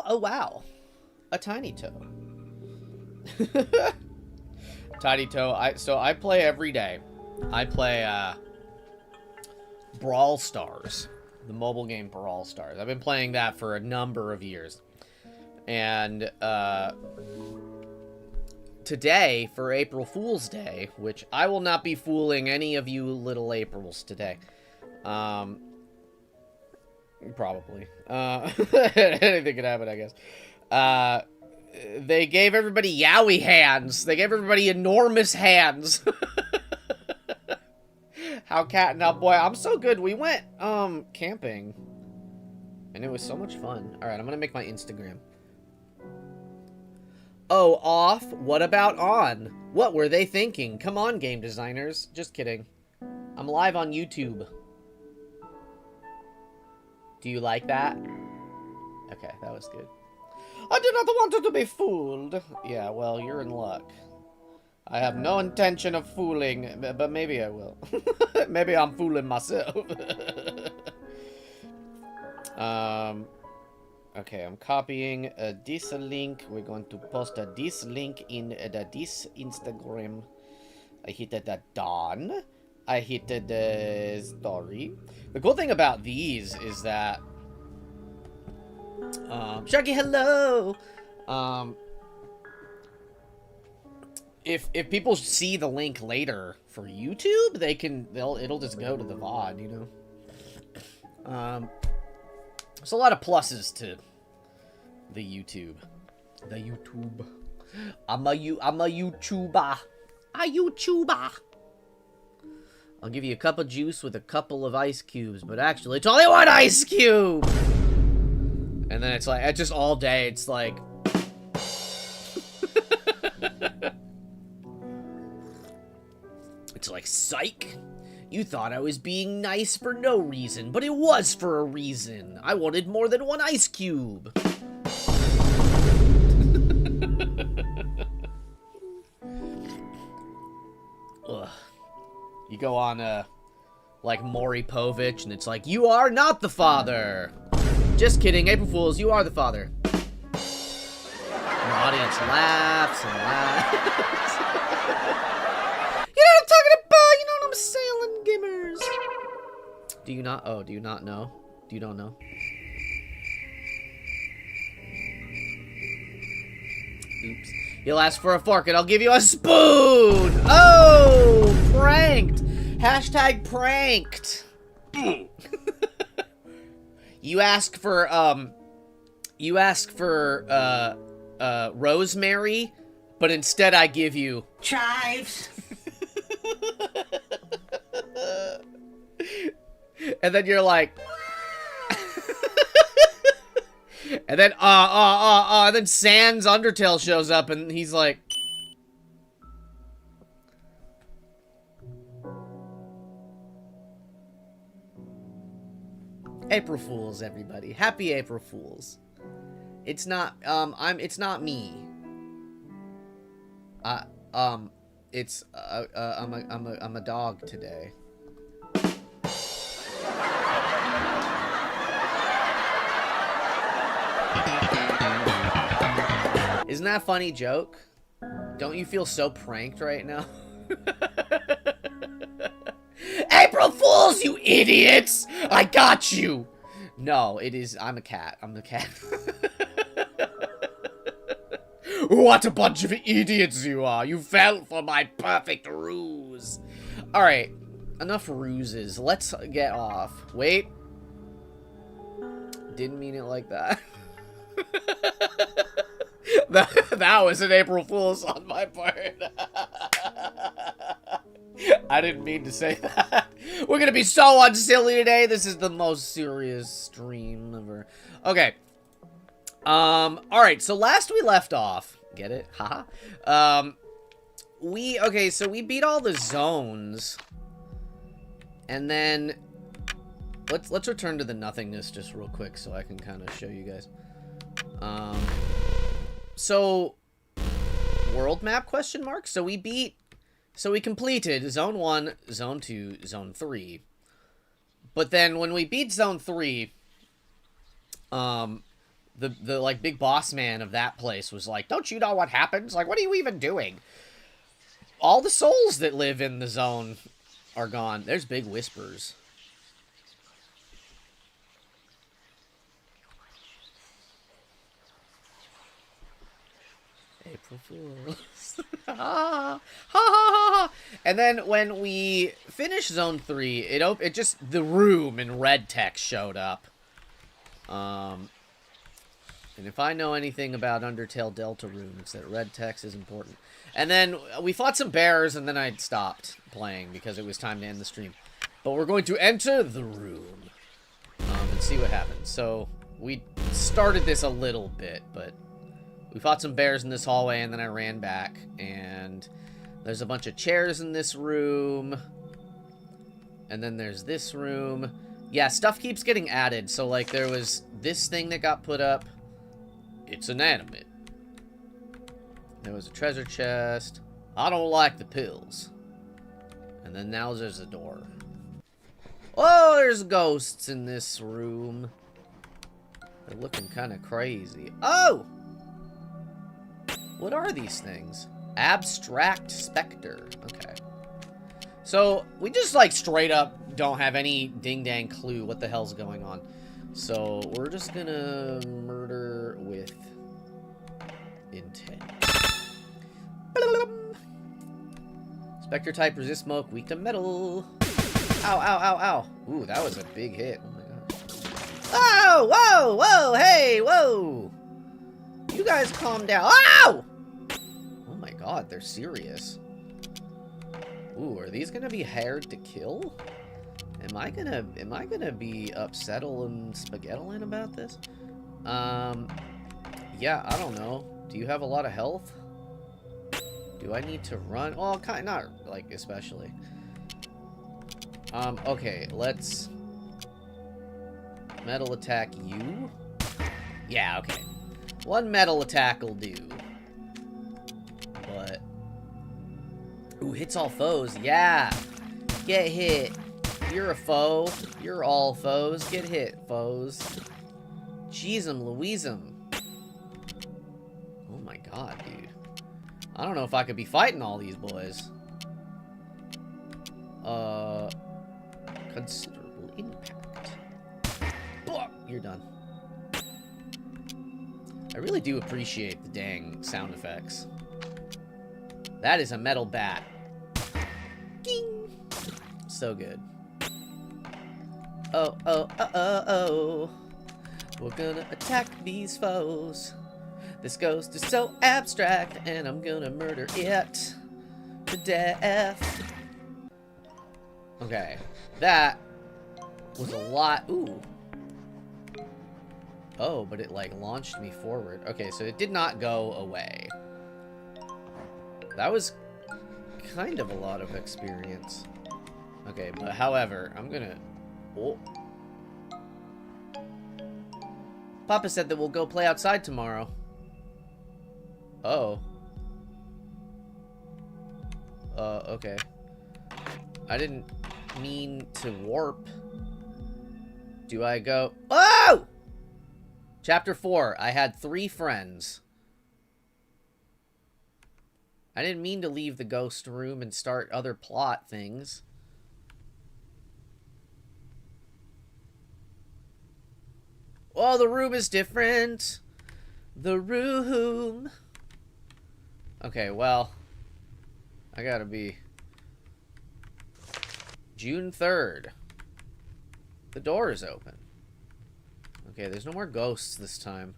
Oh, wow. A tiny toe. Tiny toe. So I play every day. I play Brawl Stars. The mobile game Brawl Stars. I've been playing that for a number of years. And today, for April Fool's Day, which I will not be fooling any of you little Aprils today. Probably. Anything could happen, I guess. They gave everybody Yowie hands. They gave everybody enormous hands. How cat and how boy. I'm so good. We went, camping. And it was so much fun. Alright, I'm gonna make my Instagram. Oh, off? What about on? What were they thinking? Come on, game designers. Just kidding. I'm live on YouTube. Do you like that? Okay, that was good. I did not want to be fooled. Yeah, well, you're in luck. I have no intention of fooling, but maybe I will. Maybe I'm fooling myself. Okay, I'm copying this link. We're going to post this link in this Instagram. I hit the done. I hit the story. The cool thing about these is that Shaggy, hello. If people see the link later for YouTube, it'll just go to the VOD, you know. There's a lot of pluses to the YouTube. The YouTube. I'm a YouTuber. A YouTuber. I'll give you a cup of juice with a couple of ice cubes, but actually it's only one ice cube. And then it's like, it's just all day, it's like... It's like, psych. You thought I was being nice for no reason, but it was for a reason. I wanted more than one ice cube. Ugh. You go on, like, Maury Povich, and it's like, you are not the father. Just kidding, April Fools, you are the father. And the audience laughs and laughs. You know what I'm talking about? You know what I'm saying, gamers? Do you not? Oh, do you not know? Do you don't know? Oops. You'll ask for a fork and I'll give you a spoon! Oh! Pranked! Hashtag pranked! You ask for, rosemary, but instead I give you... chives! And then you're like... And then, and then Sans Undertale shows up and he's like... April Fools, everybody. Happy April Fools. It's not, it's not me. I'm a dog today. Isn't that a funny joke? Don't you feel so pranked right now? April Fools, you idiots! I got you! No, it is... I'm a cat. I'm the cat. What a bunch of idiots you are! You fell for my perfect ruse! Alright, enough ruses. Let's get off. Wait. Didn't mean it like that. That was an April Fool's on my part. I didn't mean to say that. We're gonna be so unsilly today. This is the most serious stream ever. Okay. Alright, so last we left off. Get it? Haha. Okay, so we beat all the zones. And then let's return to the nothingness just real quick so I can kind of show you guys. So world map question mark? So we completed Zone 1, Zone 2, Zone 3. But then when we beat Zone 3, the like big boss man of that place was like, "Don't you know what happens? Like, what are you even doing?" All the souls that live in the zone are gone. There's big whispers. April Fools. Ha ha ha. And then when we finished Zone 3, it just, the room in red text showed up. And if I know anything about Undertale Delta Room, it's that red text is important. And then we fought some bears, and then I stopped playing because it was time to end the stream. But we're going to enter the room and see what happens. So we started this a little bit, but we fought some bears in this hallway, and then I ran back. And there's a bunch of chairs in this room. And then there's this room. Yeah, stuff keeps getting added. So, like, there was this thing that got put up. It's inanimate. There was a treasure chest. I don't like the pills. And then now there's a door. Oh, there's ghosts in this room. They're looking kind of crazy. Oh! What are these things? Abstract Spectre. Okay. So, we just, like, straight up don't have any ding-dang clue what the hell's going on. So, we're just gonna murder with intent. Spectre type, resist smoke, weak to metal. Ow, ow, ow, ow. Ooh, that was a big hit. Oh my god. Oh, whoa, whoa, hey, whoa. You guys calm down. Ow! Oh my god, they're serious. Ooh, are these gonna be hard to kill? Am I gonna be upsettle and spaghettalin about this? Yeah, I don't know. Do you have a lot of health? Do I need to run? Well, kind of, not, like, especially. Okay, let's metal attack you. Yeah, okay. One metal attack will do. But, ooh, hits all foes. Yeah. Get hit. You're a foe. You're all foes. Get hit, foes. Jeez, Louise-em. Oh my god, dude. I don't know if I could be fighting all these boys. Considerable impact. You're done. I really do appreciate the dang sound effects. That is a metal bat. Ding! So good. Oh, oh, oh. We're gonna attack these foes. This ghost is so abstract, and I'm gonna murder it to death. Okay, that was a lot. Ooh. Oh, but it, like, launched me forward. Okay, so it did not go away. That was kind of a lot of experience. Okay, but however, I'm gonna... Oh. Papa said that we'll go play outside tomorrow. Oh. Okay. I didn't mean to warp. Do I go... Oh! Chapter 4. I had 3 friends. I didn't mean to leave the ghost room and start other plot things. Oh, the room is different. The room. Okay, well. I gotta be... June 3rd. The door is open. Okay, there's no more ghosts this time.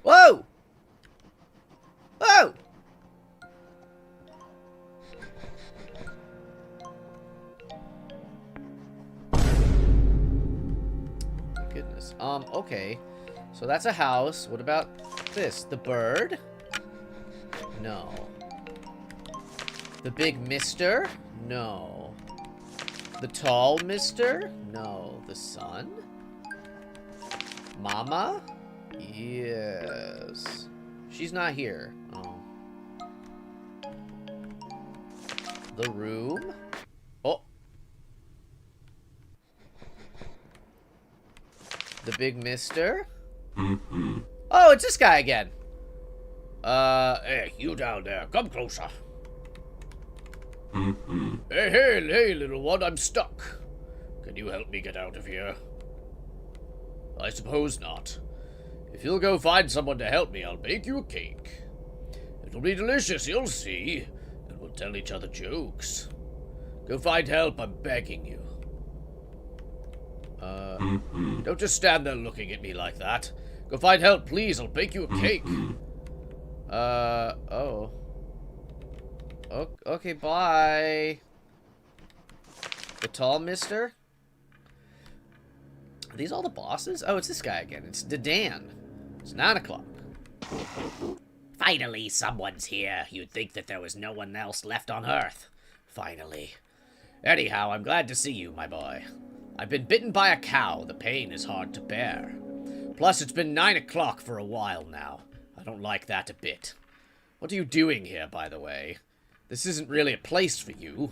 Whoa! Whoa! My goodness. Okay. So that's a house. What about this? The bird? No. The big mister? No. The tall mister? No. The sun? Mama? Yes. She's not here. Oh. The room? Oh. The big mister? Oh, it's this guy again. Hey, you down there. Come closer. Hey, little one, I'm stuck. Can you help me get out of here? I suppose not. If you'll go find someone to help me, I'll bake you a cake. It'll be delicious, you'll see. And we'll tell each other jokes. Go find help, I'm begging you. Don't just stand there looking at me like that. Go find help, please, I'll bake you a cake. Oh. Okay, bye. The tall mister? Are these all the bosses? Oh, it's this guy again. It's Dedan. It's 9 o'clock. Finally, someone's here. You'd think that there was no one else left on Earth. Finally. Anyhow, I'm glad to see you, my boy. I've been bitten by a cow. The pain is hard to bear. Plus, it's been 9 o'clock for a while now. I don't like that a bit. What are you doing here, by the way? This isn't really a place for you.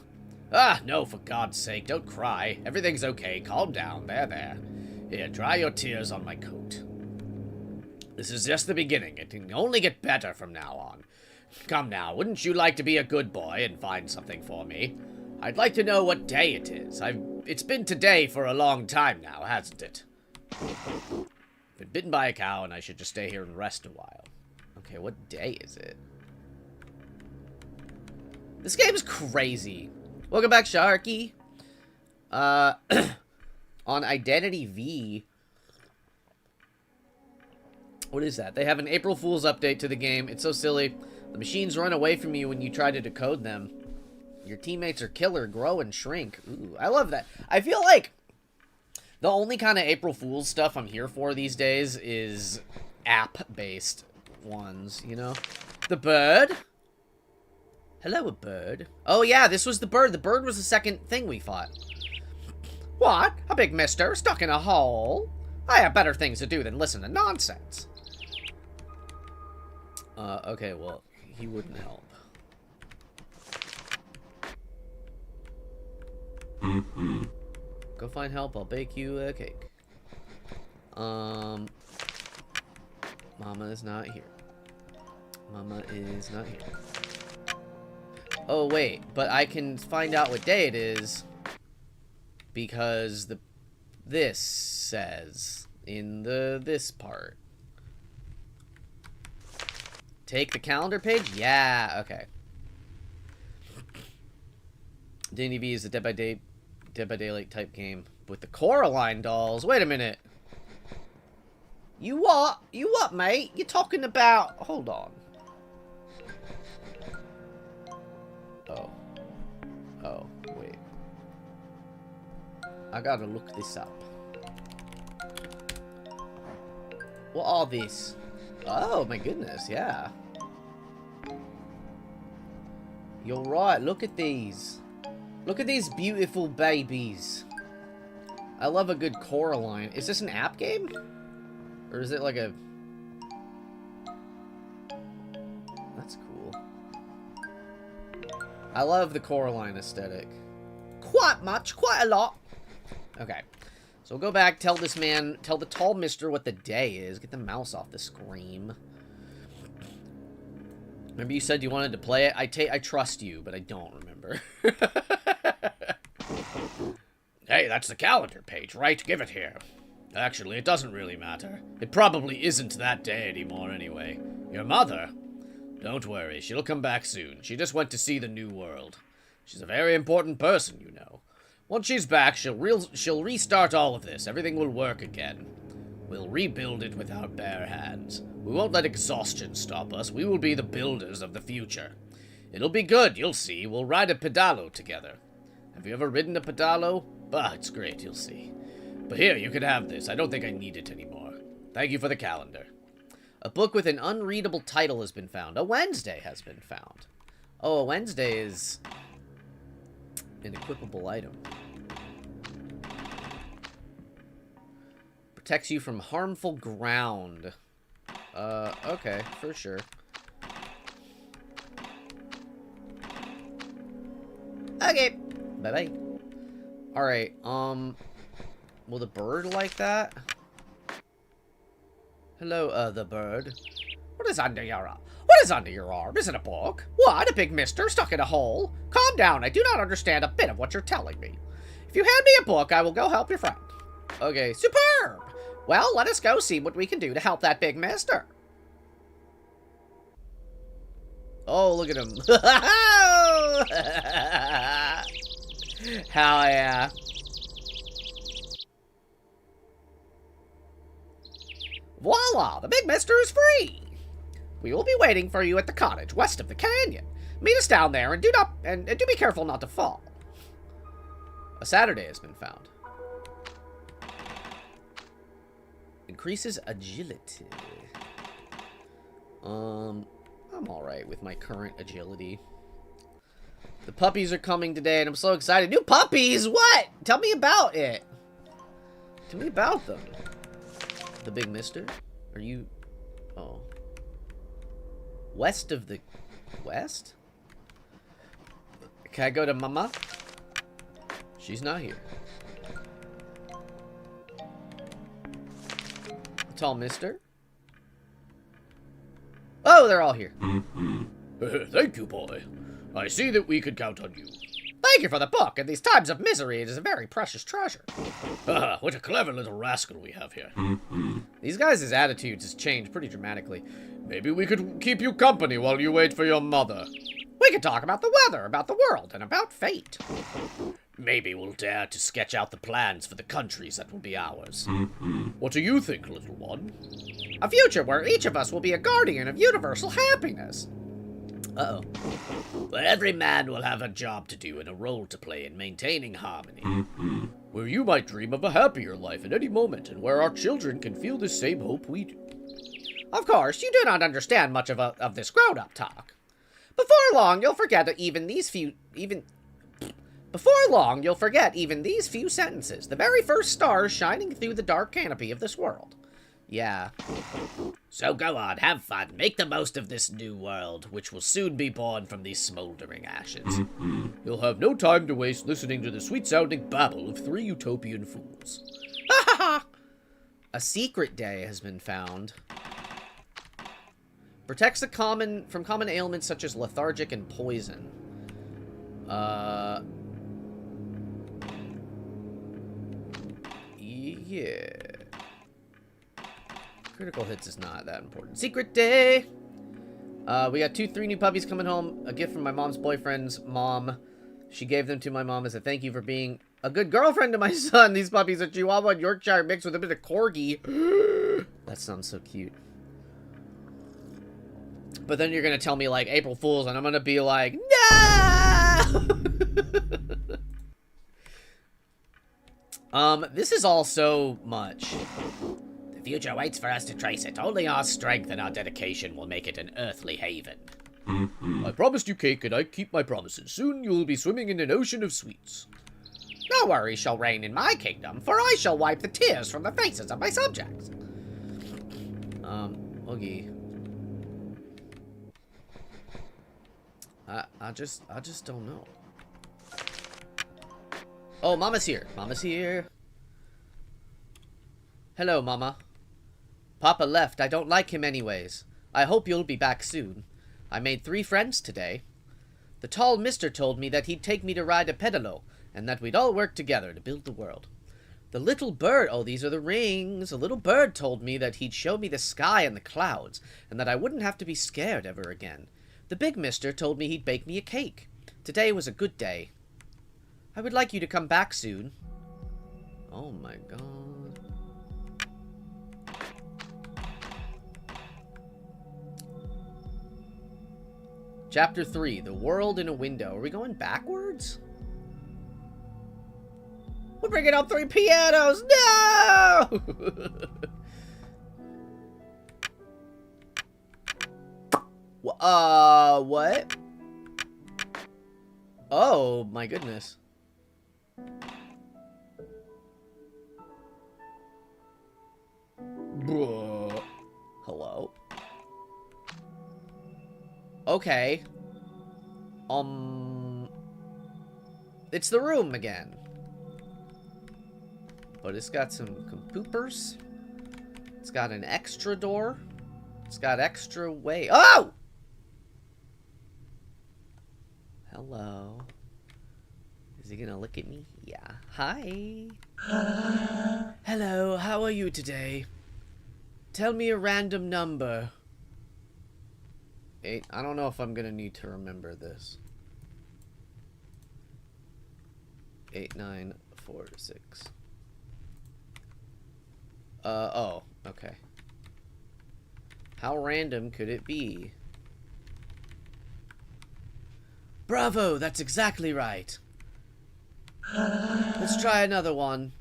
Ah, no, for God's sake, don't cry. Everything's okay. Calm down. There. Here, dry your tears on my coat. This is just the beginning. It can only get better from now on. Come now, wouldn't you like to be a good boy and find something for me? I'd like to know what day it is. It's been today for a long time now, hasn't it? Been bitten by a cow and I should just stay here and rest a while. Okay, what day is it? This game is crazy. Welcome back, Sharky. On Identity V. What is that? They have an April Fool's update to the game. It's so silly. The machines run away from you when you try to decode them. Your teammates are killer, grow, and shrink. Ooh, I love that. I feel like the only kind of April Fool's stuff I'm here for these days is app-based ones, you know? The bird? Hello, a bird. Oh, yeah, this was the bird. The bird was the second thing we fought. What? A big mister stuck in a hole? I have better things to do than listen to nonsense. Okay, well, he wouldn't help. Go find help, I'll bake you a cake. Mama is not here. Mama is not here. Oh, wait, but I can find out what day it is because this says in this part. Take the calendar page? Yeah, okay. D&D is a Dead by Daylight type game with the Coraline dolls. Wait a minute. You what? You what, mate? You're talking about... Hold on. Oh, wait. I gotta look this up. What are these? Oh, my goodness, yeah. You're right, look at these. Look at these beautiful babies. I love a good Coraline. Is this an app game? Or is it like a... That's cool. I love the Coraline aesthetic. Quite a lot. Okay. So we'll go back, tell this man, tell the tall mister what the day is. Get the mouse off the screen. Remember you said you wanted to play it? I trust you, but I don't remember. Hey, that's the calendar page, right? Give it here. Actually, it doesn't really matter. It probably isn't that day anymore anyway. Your mother? Don't worry, she'll come back soon. She just went to see the new world. She's a very important person, you know. Once she's back, she'll restart all of this. Everything will work again. We'll rebuild it with our bare hands. We won't let exhaustion stop us. We will be the builders of the future. It'll be good, you'll see. We'll ride a pedalo together. Have you ever ridden a pedalo? Bah, it's great, you'll see. But here, you can have this. I don't think I need it anymore. Thank you for the calendar. A book with an unreadable title has been found. A Wednesday has been found. Oh, a Wednesday is an equipable item. Protects you from harmful ground. Okay, for sure. Okay, bye-bye. Alright, will the bird like that? Hello, the bird. What is under your arm? What is under your arm? Is it a book? What, a big mister stuck in a hole? Calm down, I do not understand a bit of what you're telling me. If you hand me a book, I will go help your friend. Okay, superb! Well, let us go see what we can do to help that big mister. Oh, look at him. Hell yeah. Voila! The big mister is free! We will be waiting for you at the cottage west of the canyon. Meet us down there and do be careful not to fall. A Saturday has been found. Increases agility. I'm alright with my current agility. The puppies are coming today and I'm so excited. New puppies? What? Tell me about it. Tell me about them. The big mister? Are you... Oh. West of the... West? Can I go to Mama? She's not here. Tall mister? Oh, they're all here. Thank you, boy. I see that we could count on you. Thank you for the book. In these times of misery, it is a very precious treasure. What a clever little rascal we have here. These guys' attitudes has changed pretty dramatically. Maybe we could keep you company while you wait for your mother. We could talk about the weather, about the world, and about fate. Maybe we'll dare to sketch out the plans for the countries that will be ours. What do you think, little one? A future where each of us will be a guardian of universal happiness. Uh-oh. Where every man will have a job to do and a role to play in maintaining harmony. Where you might dream of a happier life at any moment, and where our children can feel the same hope we do. Of course, you do not understand much of this grown-up talk. Before long, you'll forget even these few sentences. The very first stars shining through the dark canopy of this world. Yeah. So go on, have fun, make the most of this new world, which will soon be born from these smoldering ashes. You'll have no time to waste listening to the sweet-sounding babble of three utopian fools. Ha ha ha! A secret day has been found. Protects from common ailments such as lethargic and poison. Yeah. Critical hits is not that important. Secret day! We got 3 new puppies coming home. A gift from my mom's boyfriend's mom. She gave them to my mom as a thank you for being a good girlfriend to my son. These puppies are Chihuahua and Yorkshire mixed with a bit of Corgi. That sounds so cute. But then you're gonna tell me, like, April Fool's, and I'm gonna be like, no! This is all so much. The future waits for us to trace it. Only our strength and our dedication will make it an earthly haven. I promised you cake, and I keep my promises. Soon you will be swimming in an ocean of sweets. No worries shall reign in my kingdom, for I shall wipe the tears from the faces of my subjects. Oogie. I just don't know. Oh, Mama's here. Mama's here. Hello, Mama. Papa left. I don't like him anyways. I hope you'll be back soon. I made 3 friends today. The tall mister told me that he'd take me to ride a pedalo, and that we'd all work together to build the world. The little bird... Oh, these are the rings. The little bird told me that he'd show me the sky and the clouds, and that I wouldn't have to be scared ever again. The big mister told me he'd bake me a cake. Today was a good day. I would like you to come back soon. Oh my god. Chapter 3, The World in a Window. Are we going backwards? We're bringing up 3 pianos! No! What? Oh, my goodness. Hello? Okay. It's the room again. But it's got some poopers. It's got an extra door. It's got extra way. Oh! Hello. Is he gonna look at me? Yeah. Hi. Hello, how are you today? Tell me a random number. 8. I don't know if I'm gonna need to remember this. 8946. Oh, okay. How random could it be? Bravo, that's exactly right. Let's try another one.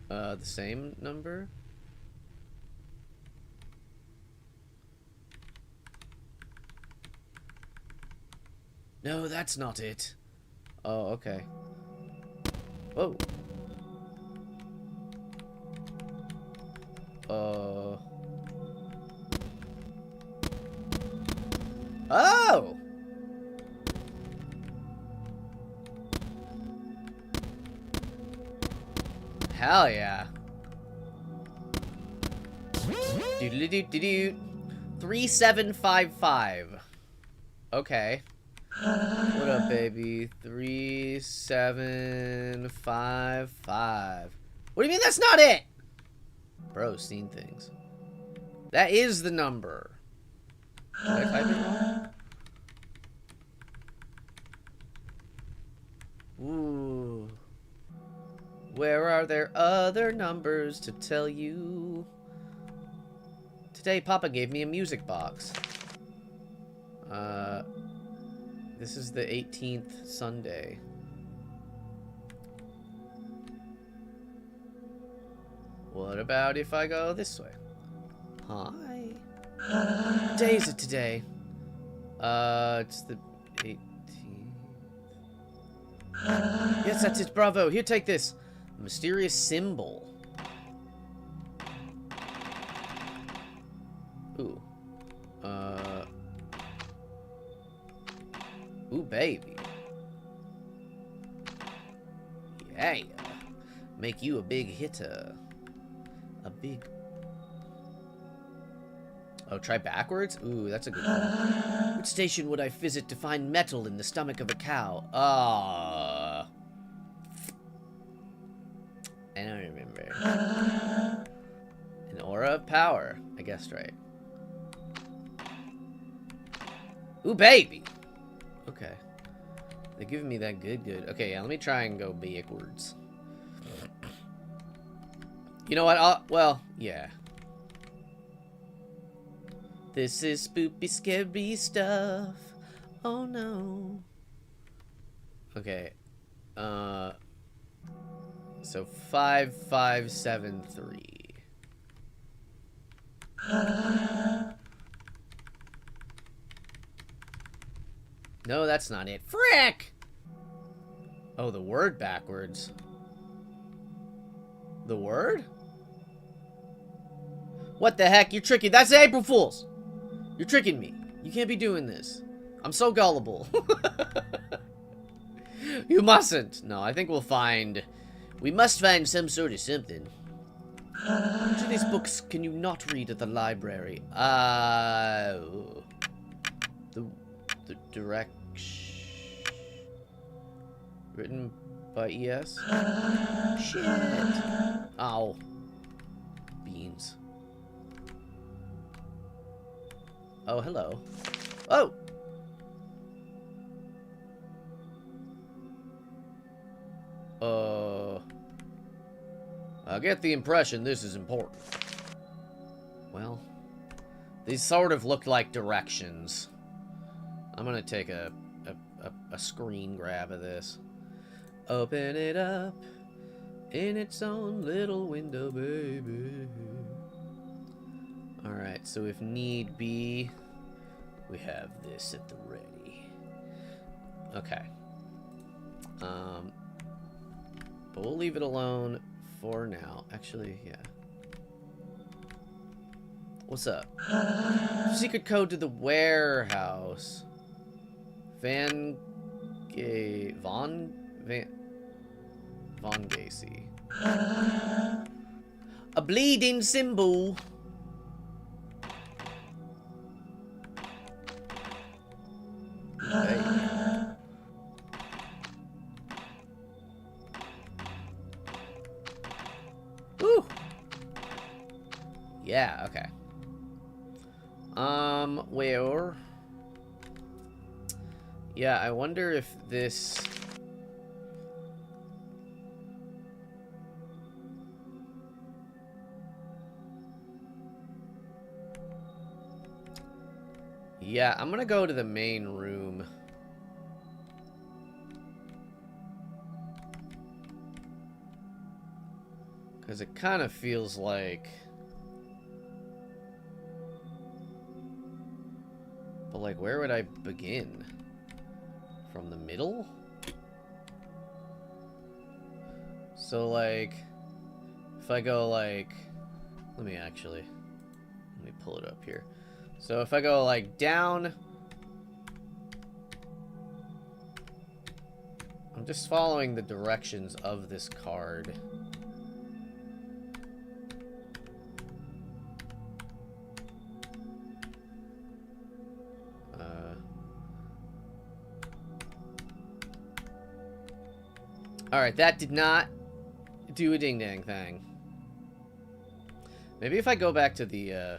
The same number? No, that's not it. Oh, okay. Whoa. Oh! Hell yeah. Doodle-doo-doo-doo. 3755. Okay. What up, baby? 3755. What do you mean that's not it? Bro, seen things. That is the number. Did I type it wrong? Ooh. Where are there other numbers to tell you? Today, Papa gave me a music box. This is the 18th Sunday. What about if I go this way? Hi. What day is it today? It's the 18th. Yes, that's it. Bravo. Here, take this. A mysterious symbol. Ooh. Ooh, baby. Yeah. Make you a big hitter. A big... Oh, try backwards? Ooh, that's a good one. Which station would I visit to find metal in the stomach of a cow? I don't remember. An aura of power. I guessed right. Ooh, baby! Okay. They're giving me that good. Okay, yeah, let me try and go backwards. You know what? Well, yeah. This is spoopy, scary stuff. Oh, no. Okay. So 5573. No, that's not it. Frick! Oh, the word backwards. The word? What the heck? You're tricking. That's April Fool's. You're tricking me. You can't be doing this. I'm so gullible. You mustn't. No, I think we'll find... We must find some sort of something. Which of these books can you not read at the library? The direction... Written by E.S.? Shit. Ow. Beans. Oh, hello. Oh! I get the impression this is important. Well, these sort of look like directions. I'm gonna take a screen grab of this. Open it up in its own little window, baby. Alright, so if need be, we have this at the ready. Okay. But we'll leave it alone for now. Actually, yeah. What's up? Secret code to the warehouse. Von Gacy. A bleeding symbol. Okay. Woo! Yeah, okay. Where? Yeah, I wonder if this... Yeah, I'm gonna go to the main room. Because it kind of feels like... But, like, where would I begin? From the middle? So, like... If I go, like... Let me pull it up here. So, if I go, like, down... I'm just following the directions of this card. Alright, that did not do a ding-dang thing. Maybe if I go back to the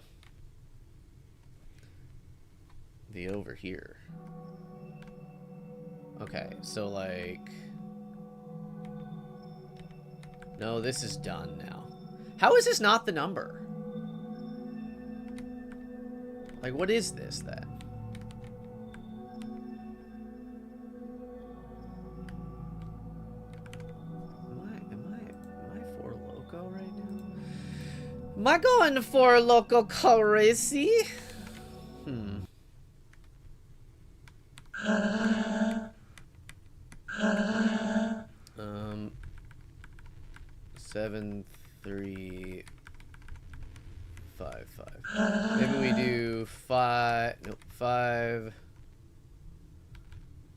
over here. Okay, so like... No, this is done now. How is this not the number? Like, what is this then? Am I for loco right now? Am I going for loco crazy? Hmm. 7, 3, 5, 5. Maybe we do 5. Nope, 5,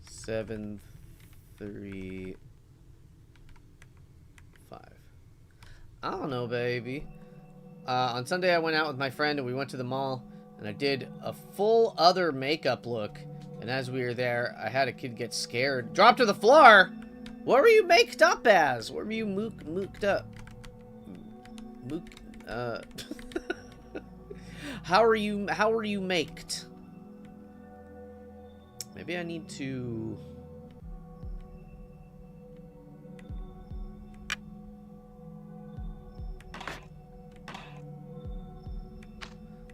7, 3, 5. I don't know, baby. On Sunday, I went out with my friend and we went to the mall, and I did a full other makeup look. And as we were there, I had a kid get scared. Drop to the floor! What were you maked up as? What were you mooked up? How are you maked? Maybe I need to...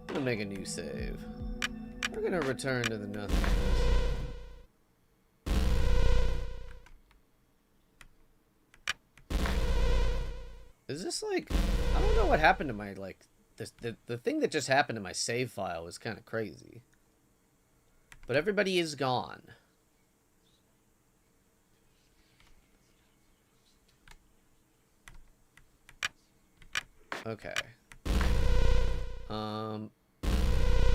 I'm gonna make a new save. We're gonna return to the nothingness. Is this like... I don't know what happened to my, like... The thing that just happened to my save file was kind of crazy. But everybody is gone. Okay. Well,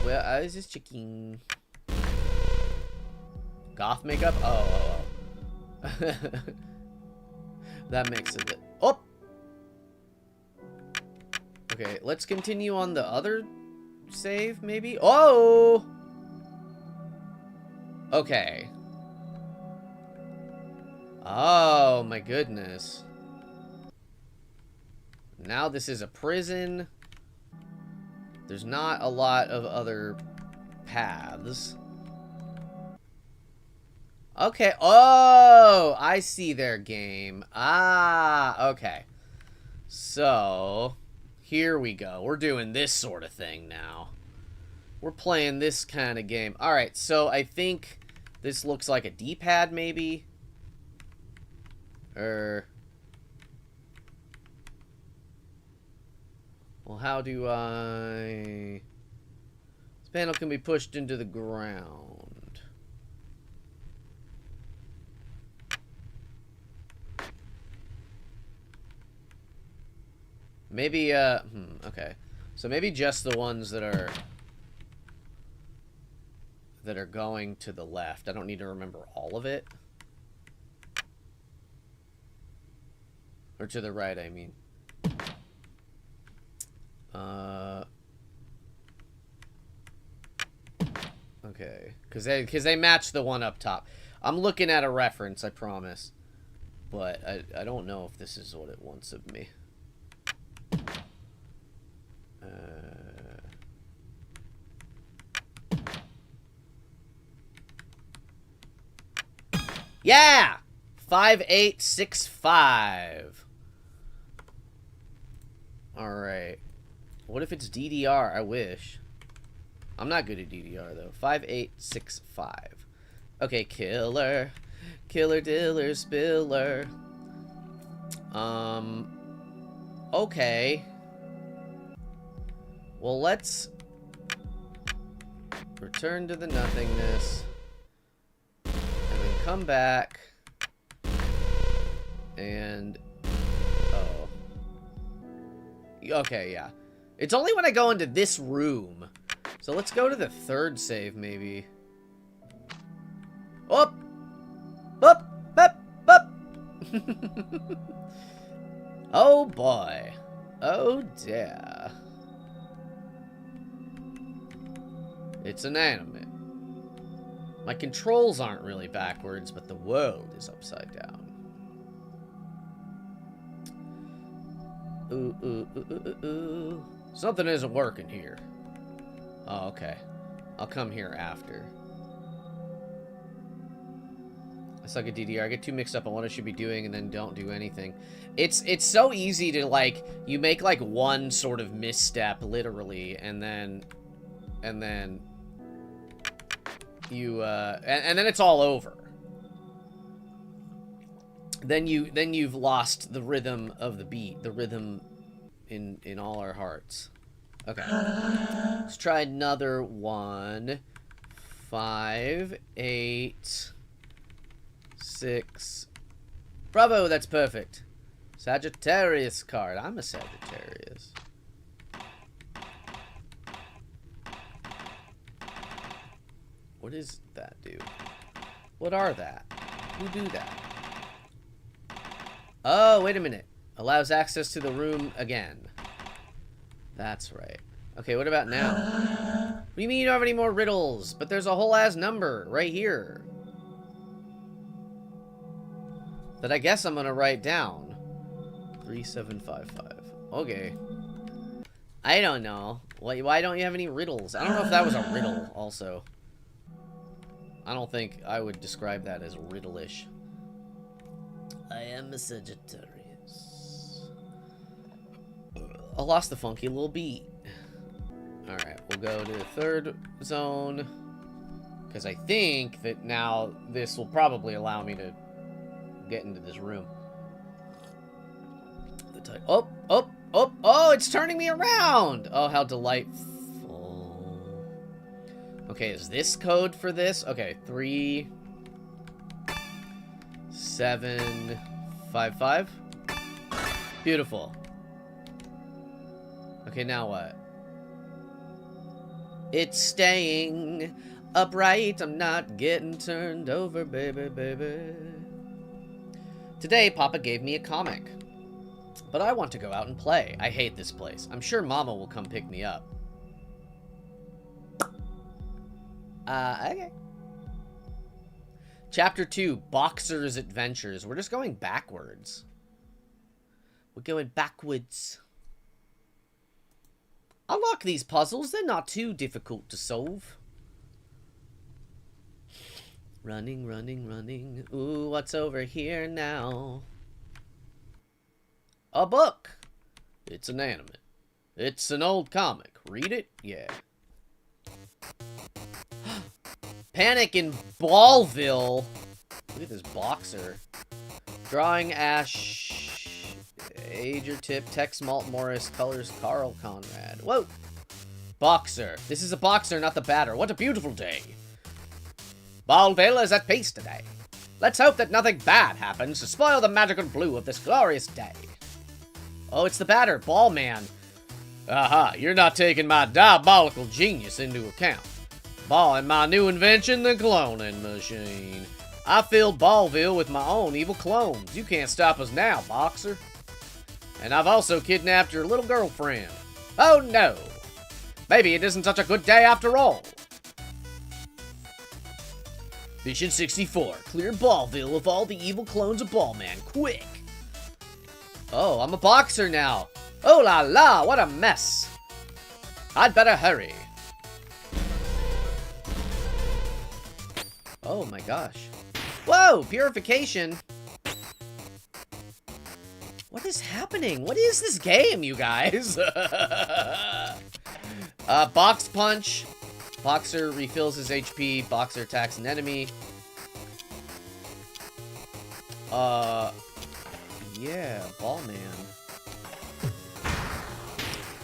I was just checking... Goth makeup? Oh. That makes it... Oh! Okay, let's continue on the other save, maybe? Oh! Okay. Oh, my goodness. Now this is a prison. There's not a lot of other paths. Okay. Oh, I see their game. Ah, okay. So... Here we go. We're doing this sort of thing now. We're playing this kind of game. Alright, so I think this looks like a D-pad, maybe? Well, how do I... This panel can be pushed into the ground. Maybe, okay. So maybe just the ones that are going to the left. I don't need to remember all of it. Or to the right, I mean. Okay, because they match the one up top. I'm looking at a reference, I promise. But I don't know if this is what it wants of me. Yeah! 5865. Alright. What if it's DDR? I wish. I'm not good at DDR, though. 5865. Okay, killer. Killer, diller, spiller. Okay. Well, let's return to the nothingness. And then come back. And... oh. Okay, yeah. It's only when I go into this room. So let's go to the third save, maybe. Up! Up! Up! Up! Oh, boy. Oh, dear. It's inanimate. My controls aren't really backwards, but the world is upside down. Ooh, ooh, ooh, ooh, ooh, ooh. Something isn't working here. Oh, okay. I'll come here after. I suck at DDR. I get too mixed up on what I should be doing and then don't do anything. It's so easy to, like, you make, like, one sort of misstep, literally, and then you, and then it's all over. Then you've lost the rhythm of the beat, the rhythm in all our hearts. Okay. Let's try another one. 5, 8, 6. Bravo, that's perfect. Sagittarius card. I'm a Sagittarius. What does that do? What are that? Who do that? Oh, wait a minute. Allows access to the room again. That's right. Okay, what about now? What do you mean you don't have any more riddles? But there's a whole ass number right here that I guess I'm gonna write down. 3755. Okay. I don't know. Why don't you have any riddles? I don't know if that was a riddle also. I don't think I would describe that as riddle-ish. I am a Sagittarius. I lost the funky little beat. Alright, we'll go to the third zone. Because I think that now this will probably allow me to get into this room. Oh, it's turning me around! Oh, how delightful. Okay, is this code for this? Okay, 3, 7, 5, 5. Beautiful. Okay, now what? It's staying upright. I'm not getting turned over, baby, baby. Today, Papa gave me a comic. But I want to go out and play. I hate this place. I'm sure Mama will come pick me up. Okay. Chapter 2, Boxer's Adventures. We're just going backwards. We're going backwards. Unlock these puzzles. They're not too difficult to solve. Running, running, running. Ooh, what's over here now? A book. It's inanimate. It's an old comic. Read it? Yeah. Panic in Ballville. Look at this boxer. Drawing Ash. Ager Tip. Text Malt Morris. Colors Carl Conrad. Whoa. Boxer. This is a boxer, not the batter. What a beautiful day. Ballville is at peace today. Let's hope that nothing bad happens to spoil the magical blue of this glorious day. Oh, it's the batter. Ball man. Aha, you're not taking my diabolical genius into account. Ball and my new invention, the cloning machine. I filled Ballville with my own evil clones. You can't stop us now, boxer. And I've also kidnapped your little girlfriend. Oh no! Maybe it isn't such a good day after all. Mission 64. Clear Ballville of all the evil clones of Ballman. Quick! Oh, I'm a boxer now. Oh la la, what a mess. I'd better hurry. Oh my gosh. Whoa, purification. What is happening? What is this game, you guys? Box punch. Boxer refills his HP. Boxer attacks an enemy. Yeah, Ballman.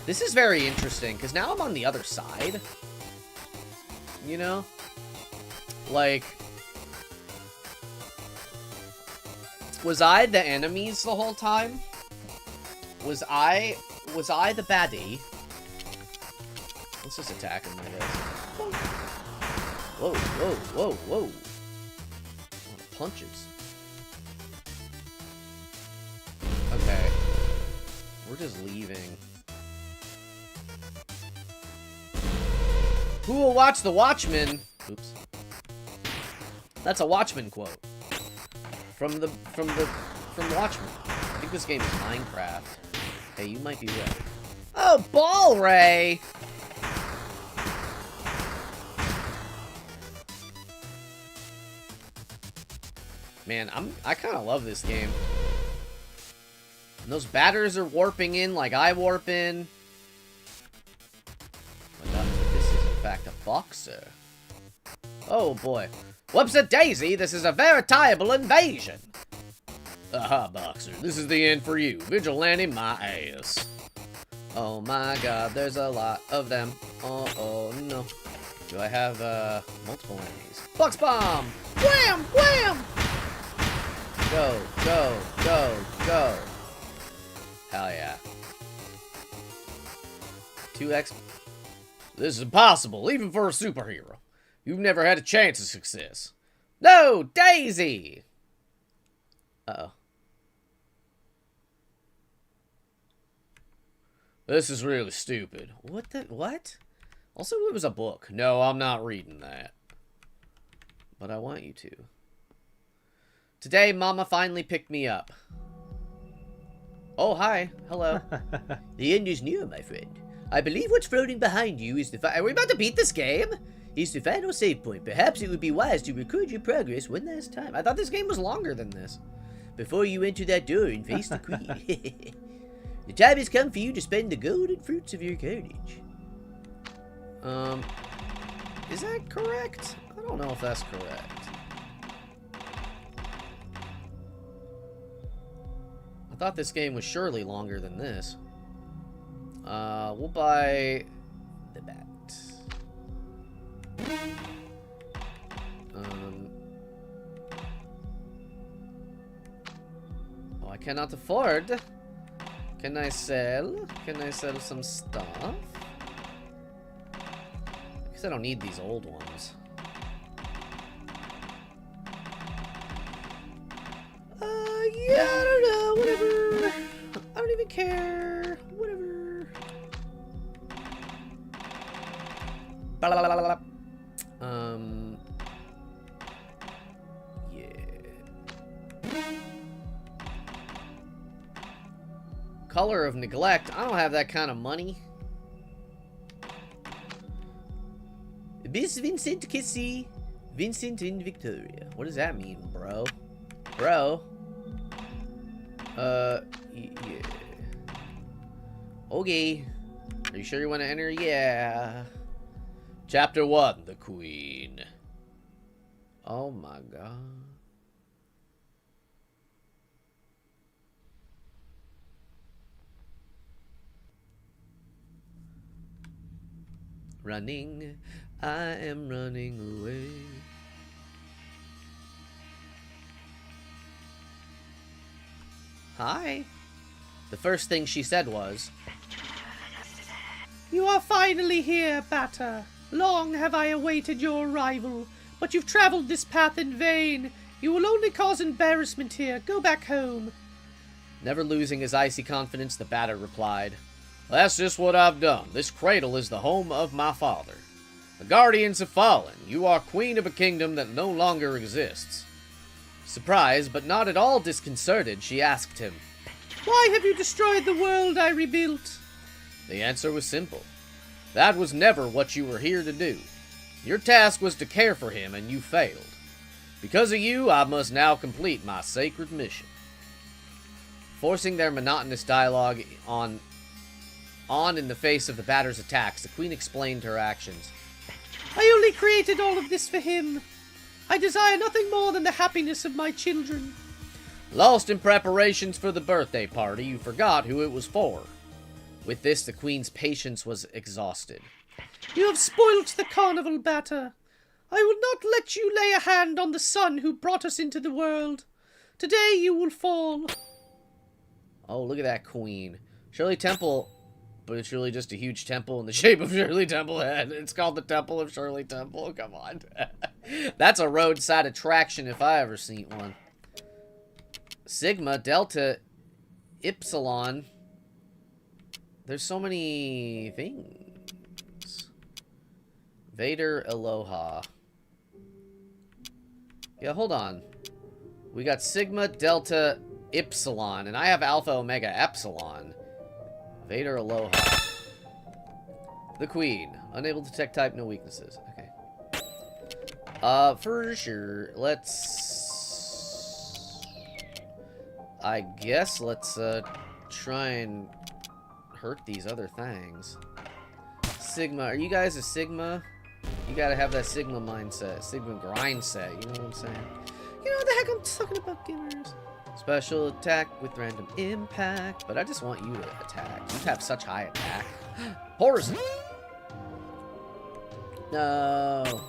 This is very interesting, because now I'm on the other side. You know? Like... Was I the enemies the whole time? Was I the baddie? Let's just attack him, I guess. Whoa, whoa, whoa, whoa. A lot of punches. Okay. We're just leaving. Who will watch the Watchmen? Oops. That's a Watchmen quote. From Watchmen. I think this game is Minecraft. Hey, you might be right. Oh, Ball Ray! Man, I kind of love this game. And those batters are warping in like I warp in. But this is in fact a boxer. Oh boy. Whoops-a-daisy, this is a veritable invasion. Aha, boxer, this is the end for you. Vigilante my ass. Oh my god, there's a lot of them. Oh no. Do I have multiple enemies? Box bomb! Wham! Wham! Go, go, go, go. Hell yeah. 2x. This is impossible, even for a superhero. You've never had a chance of success. No, Daisy! Uh-oh. This is really stupid. What? Also, it was a book. No, I'm not reading that. But I want you to. Today, Mama finally picked me up. Oh, hi. Hello. The end is near, my friend. I believe what's floating behind you is the Are we about to beat this game? Is the final save point. Perhaps it would be wise to record your progress one last time. I thought this game was longer than this. Before you enter that door and face the queen. The time has come for you to spend the golden fruits of your carnage. Is that correct? I don't know if that's correct. I thought this game was surely longer than this. We'll buy the bat. Oh, I cannot afford. Can I sell? Can I sell some stuff? Because I don't need these old ones. Yeah, I don't know. Whatever. I don't even care. Whatever. Blah, blah, blah, blah, blah. Yeah. Color of Neglect. I don't have that kind of money. Miss Vincent Kissy. Vincent in Victoria. What does that mean, bro? Bro? Yeah. Okay. Are you sure you want to enter? Yeah. Chapter 1, The Queen. Oh my god. Running. I am running away. Hi. The first thing she said was, "You are finally here, Batter. Long have I awaited your arrival, but you've traveled this path in vain. You will only cause embarrassment here. Go back home." Never losing his icy confidence, the Batter replied, That's just what I've done. This cradle is the home of my father. The guardians have fallen. You are queen of a kingdom that no longer exists. Surprised, but not at all disconcerted, she asked him, "Why have you destroyed the world I rebuilt?" The answer was simple. That was never what you were here to do. Your task was to care for him, and you failed. Because of you, I must now complete my sacred mission. Forcing their monotonous dialogue on in the face of the batter's attacks, the queen explained her actions. "I only created all of this for him. I desire nothing more than the happiness of my children." Lost in preparations for the birthday party, you forgot who it was for. With this, the queen's patience was exhausted. "You have spoilt the carnival, Batter. I will not let you lay a hand on the son who brought us into the world. Today you will fall." Oh, look at that queen. Shirley Temple, but it's really just a huge temple in the shape of Shirley Temple Head. It's called the Temple of Shirley Temple. Come on. That's a roadside attraction if I ever seen one. Sigma, Delta, Ipsilon. There's so many things. Vader, Aloha. Yeah, hold on. We got Sigma, Delta, Ipsilon, and I have Alpha, Omega, Epsilon. Vader, Aloha. The Queen. Unable to detect type, no weaknesses. Okay. For sure. I guess let's, try and hurt these other things. Sigma. Are you guys a Sigma? You gotta have that Sigma mindset. Sigma grind set. You know what I'm saying? You know what the heck I'm talking about, gamers? Special attack with random impact. But I just want you to attack. You have such high attack. Horizon. No.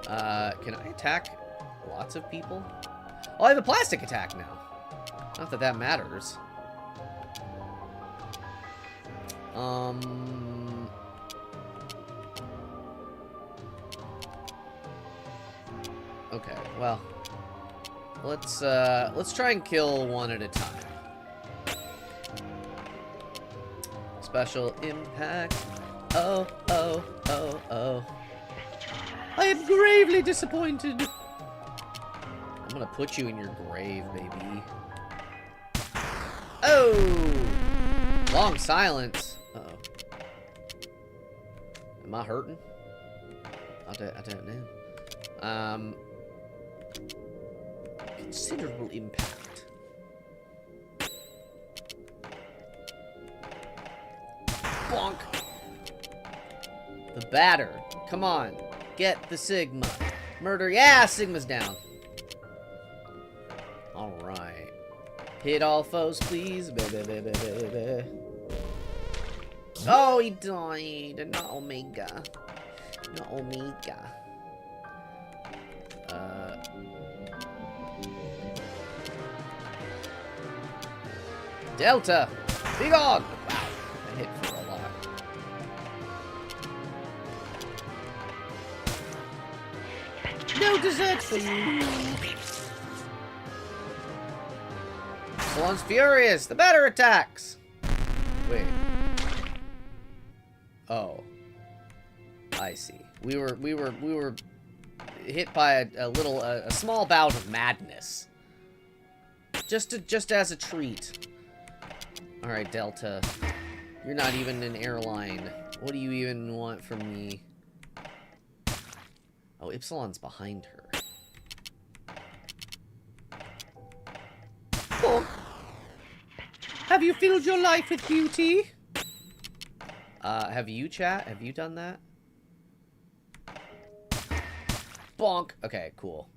Can I attack lots of people? Oh, I have a plastic attack now. Not that that matters. Okay, well, let's try and kill one at a time. Special impact. Oh, oh, oh, oh. I am gravely disappointed. I'm gonna put you in your grave, baby. Oh! Long silence. Uh-oh. Am I hurting? I don't know. Considerable impact. Bonk. The batter. Come on. Get the Sigma. Murder. Yeah, Sigma's down. Alright. Hit all foes, please. Baby. Oh, he died. Not Omega. Not Omega. Delta! Be gone! Wow. I hit for a lot. No dessert for you! Salon's furious! The batter attacks! Wait. Oh. I see. We were hit by a small bout of madness. Just as a treat. Alright, Delta. You're not even an airline. What do you even want from me? Oh, Ipsilon's behind her. Oh. Have you filled your life with beauty? Have you, chat? Have you done that? Bonk. Okay, cool.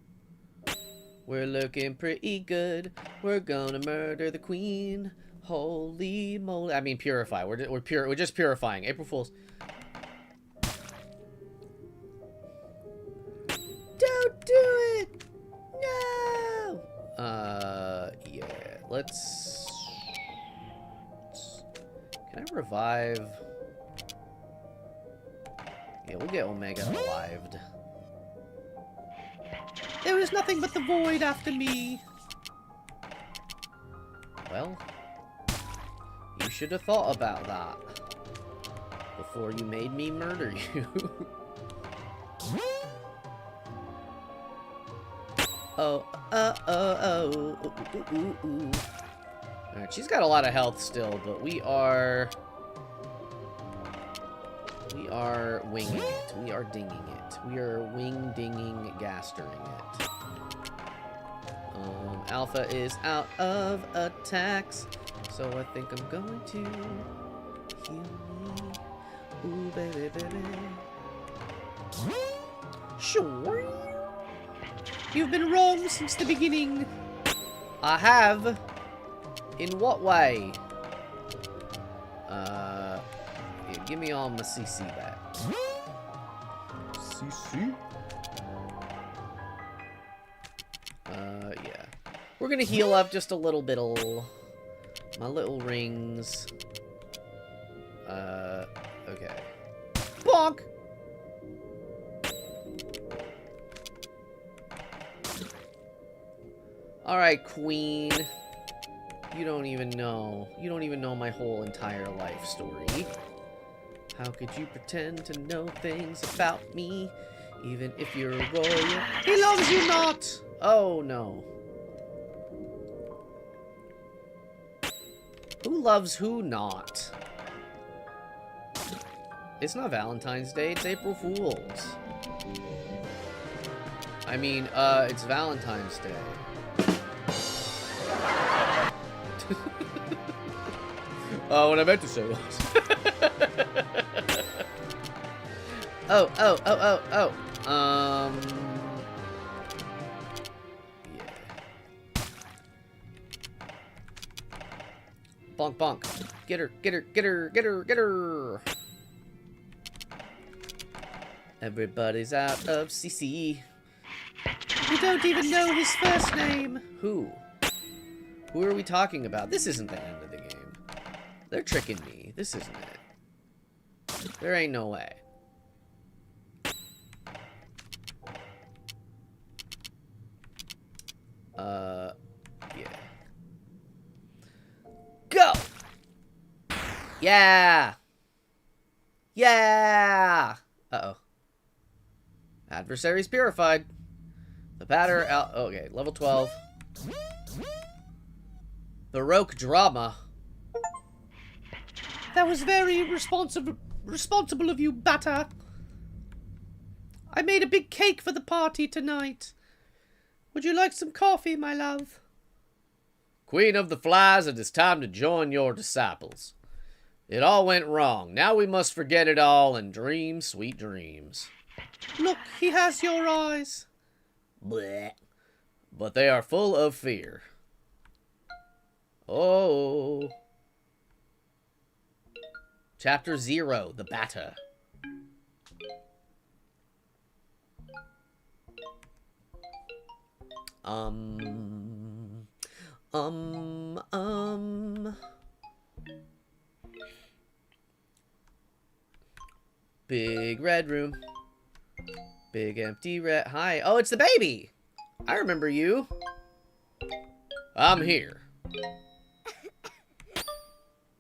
We're looking pretty good. We're gonna murder the queen. Holy moly. I mean, purify. We're just purifying. April Fools. Don't do it! No! Yeah. Let's... Can I revive? Yeah, we'll get Omega revived. There is nothing but the void after me. Well, you should have thought about that before you made me murder you. Oh. Ooh. Alright, she's got a lot of health still, but we are winging it. We are dinging it. We are wing-dinging, gastering it. Alpha is out of attacks, so I think I'm going to heal me. Ooh, baby, baby. Sure. You've been wrong since the beginning. I have. In what way? Yeah, give me all my CC back. CC? Yeah. We're gonna heal up just a little bit. My little rings. Okay. Bonk! Alright, Queen. You don't even know. You don't even know my whole entire life story. How could you pretend to know things about me, even if you're a royal? He loves you not! Oh, no. Who loves who not? It's not Valentine's Day, it's April Fool's. I mean, it's Valentine's Day. What I meant to say was... Oh. Yeah. Bonk, bonk. Get her. Everybody's out of CC. We don't even know his first name. Who? Who are we talking about? This isn't the end of the game. They're tricking me. This isn't it. There ain't no way. Yeah. Go! Yeah! Yeah! Uh-oh. Adversaries purified. The batter out. Okay, level 12. Baroque drama. That was very responsible of you, Batter. I made a big cake for the party tonight. Would you like some coffee, my love? Queen of the Flies, it is time to join your disciples. It all went wrong. Now we must forget it all and dream sweet dreams. Look, he has your eyes. Blech. But they are full of fear. Oh. Chapter 0, The Batter. Big red room. Big empty red. Hi. Oh, it's the baby. I remember you. I'm here.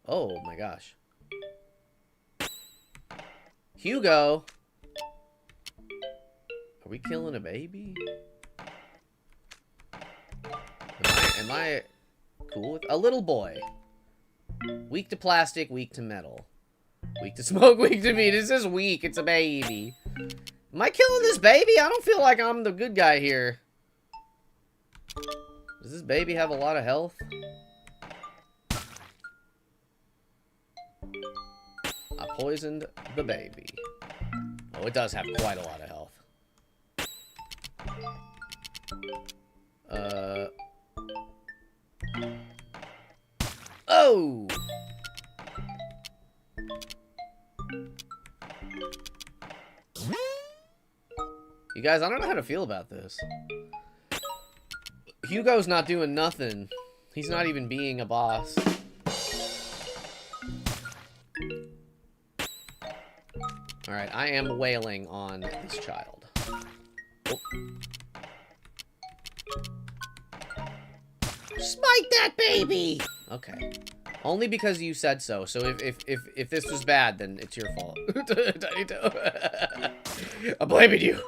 Oh my gosh. Hugo. Are we killing a baby? Am I cool with a little boy? Weak to plastic, weak to metal. Weak to smoke, weak to meat. This is weak. It's a baby. Am I killing this baby? I don't feel like I'm the good guy here. Does this baby have a lot of health? I poisoned the baby. Oh, it does have quite a lot of health. Oh! You guys, I don't know how to feel about this. Hugo's not doing nothing. He's not even being a boss. Alright, I am wailing on this child. Oh. Smite that baby! Okay. Only because you said so. So if this was bad, then it's your fault. Tiny Toe. I'm blaming you.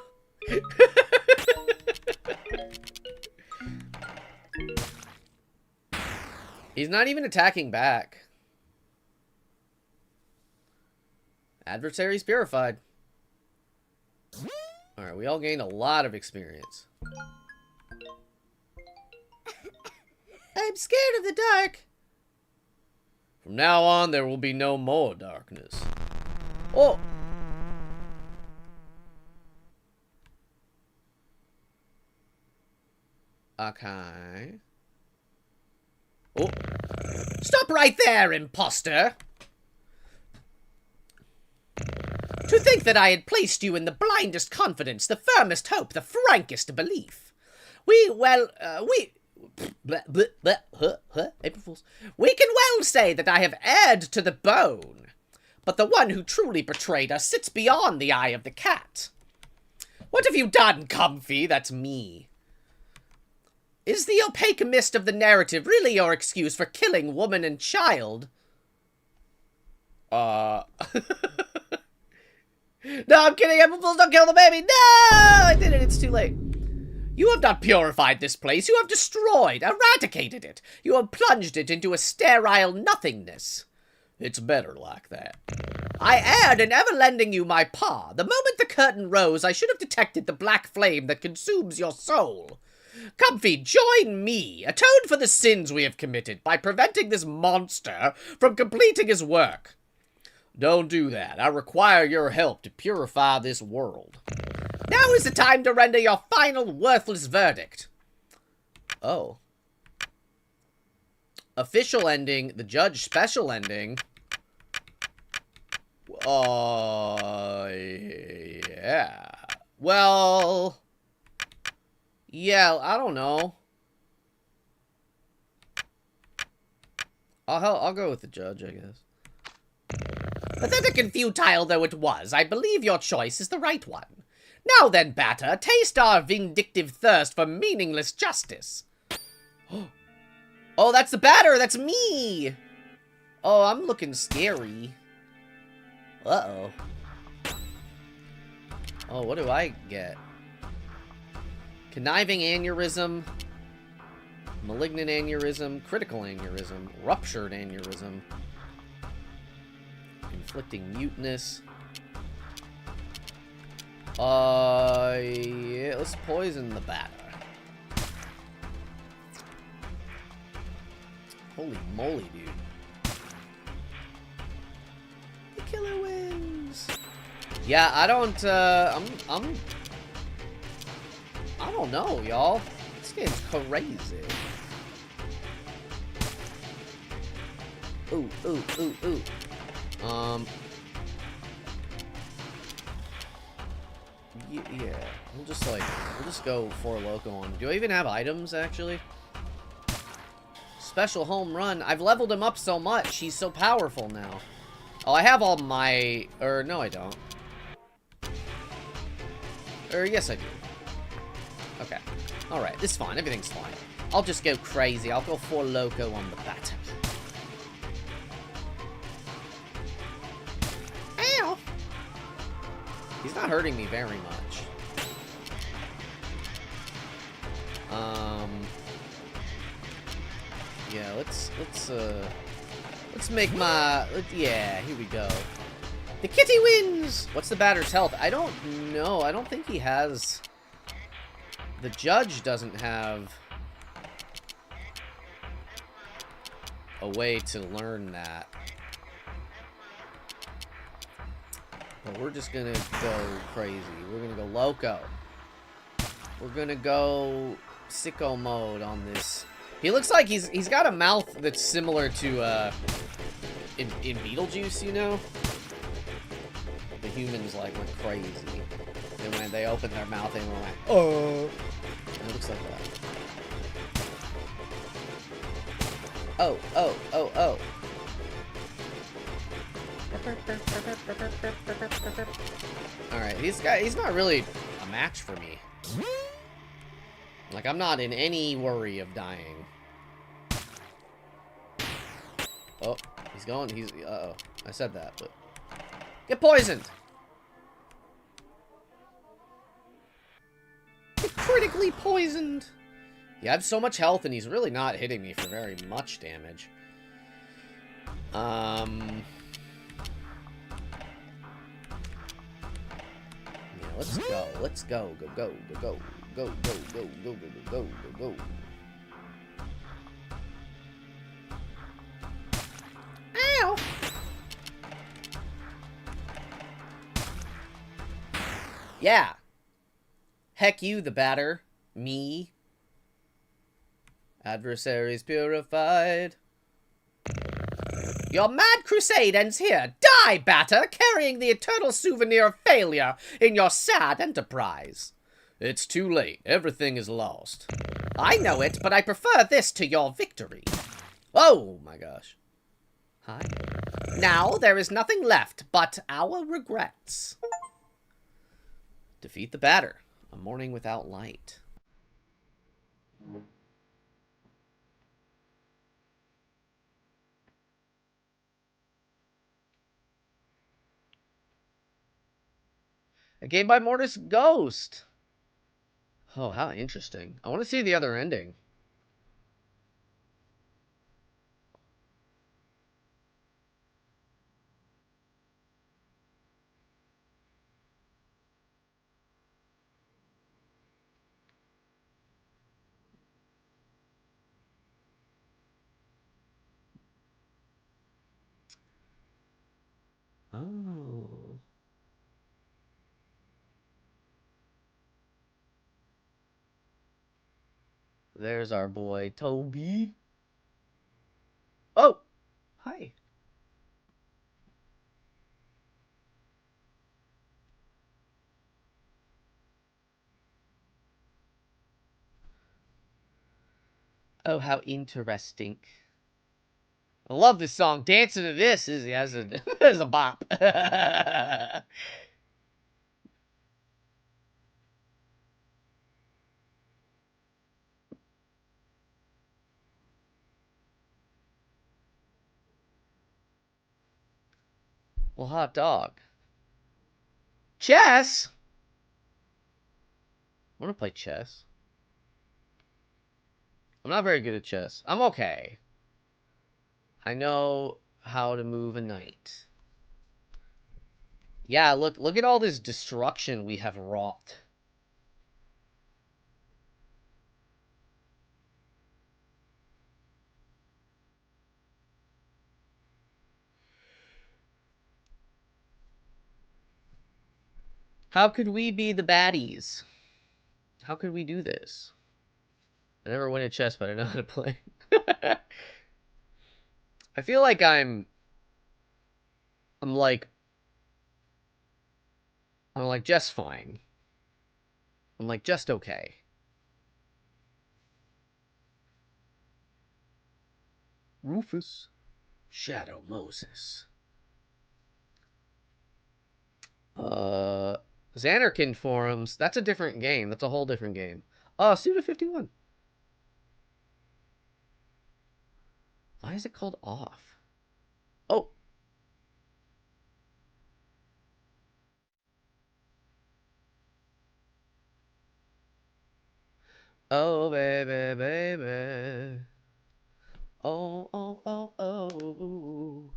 He's not even attacking back. Adversary's purified. Alright, we all gained a lot of experience. I'm scared of the dark. From now on, there will be no more darkness. Oh! Okay. Oh. Stop right there, imposter! To think that I had placed you in the blindest confidence, the firmest hope, the frankest belief. April Fools. We can well say that I have erred to the bone. But the one who truly betrayed us sits beyond the eye of the cat. What have you done, Comfy? That's me. Is the opaque mist of the narrative really your excuse for killing woman and child? No, I'm kidding. April Fools, don't kill the baby. No! I did it. It's too late. You have not purified this place. You have destroyed, eradicated it. You have plunged it into a sterile nothingness. It's better like that. I erred in ever lending you my paw. The moment the curtain rose, I should have detected the black flame that consumes your soul. Comfy, join me. Atone for the sins we have committed by preventing this monster from completing his work. Don't do that. I require your help to purify this world. Now is the time to render your final worthless verdict. Oh. Official ending, the judge special ending. Yeah. Well. Yeah, I don't know. I'll go with the judge, I guess. Pathetic and futile though it was, I believe your choice is the right one. Now then, Batter, taste our vindictive thirst for meaningless justice. Oh, that's the Batter! That's me! Oh, I'm looking scary. Uh-oh. Oh, what do I get? Conniving aneurysm. Malignant aneurysm. Critical aneurysm. Ruptured aneurysm. Inflicting muteness. Yeah, let's poison the Batter. Holy moly, dude. The killer wins. Yeah, I don't, I don't know, y'all. This game's crazy. Ooh, ooh, ooh, ooh. Yeah, we'll just go for Loco on. Do I even have items, actually? Special home run. I've leveled him up so much. He's so powerful now. Oh, I have all my... no, I don't. Yes, I do. Okay. Alright, this is fine. Everything's fine. I'll just go crazy. I'll go for Loco on the Batter. Ow! He's not hurting me very much. Yeah, let's make my... yeah, here we go. The kitty wins! What's the Batter's health? I don't know. I don't think he has... The judge doesn't have a way to learn that. But we're just gonna go crazy. We're gonna go Loco. We're gonna go sicko mode on this. He looks like he's got a mouth that's similar to in Beetlejuice, you know? The humans like went crazy. And when they opened their mouth, they were like, oh. And it looks like that. Oh, oh, oh, oh. Alright, he's not really a match for me. Like, I'm not in any worry of dying. Oh, he's going. He's. Uh-oh. I said that, but. Get poisoned! Get critically poisoned! You have so much health, and he's really not hitting me for very much damage. Yeah, let's go. Let's go. Go, go, go, go. Go, go, go, go, go, go, go, go. Ow! Yeah. Heck you, the batter. Me. Adversaries purified. Your mad crusade ends here. Die, batter, carrying the eternal souvenir of failure in your sad enterprise. It's too late. Everything is lost. I know it, but I prefer this to your victory. Oh, my gosh. Hi. Now there is nothing left but our regrets. Defeat the batter. A morning without light. A game by Mortis Ghost. Oh, how interesting. I want to see the other ending. Oh. There's our boy, Toby. Oh! Hi. Oh, how interesting. I love this song. Dancing to this is as a bop. Well, hot dog. Chess? I want to play chess. I'm not very good at chess. I'm okay. I know how to move a knight. Yeah, look at all this destruction we have wrought. How could we be the baddies? How could we do this? I never win at chess, but I know how to play. I feel like I'm like just fine. I'm like just okay. Rufus. Shadow Moses. Xanarkin forums. That's a different game. That's a whole different game. Suda 51. Why is it called off? Oh. Oh, baby, baby. Oh, oh, oh, oh.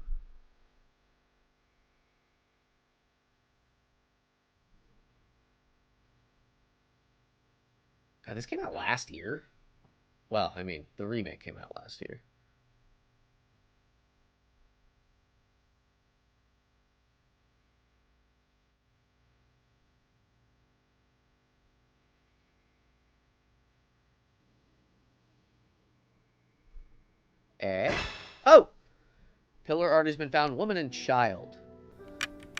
God, this came out last year? Well, I mean, the remake came out last year. Eh? Oh! Pillar art has been found. Woman and child.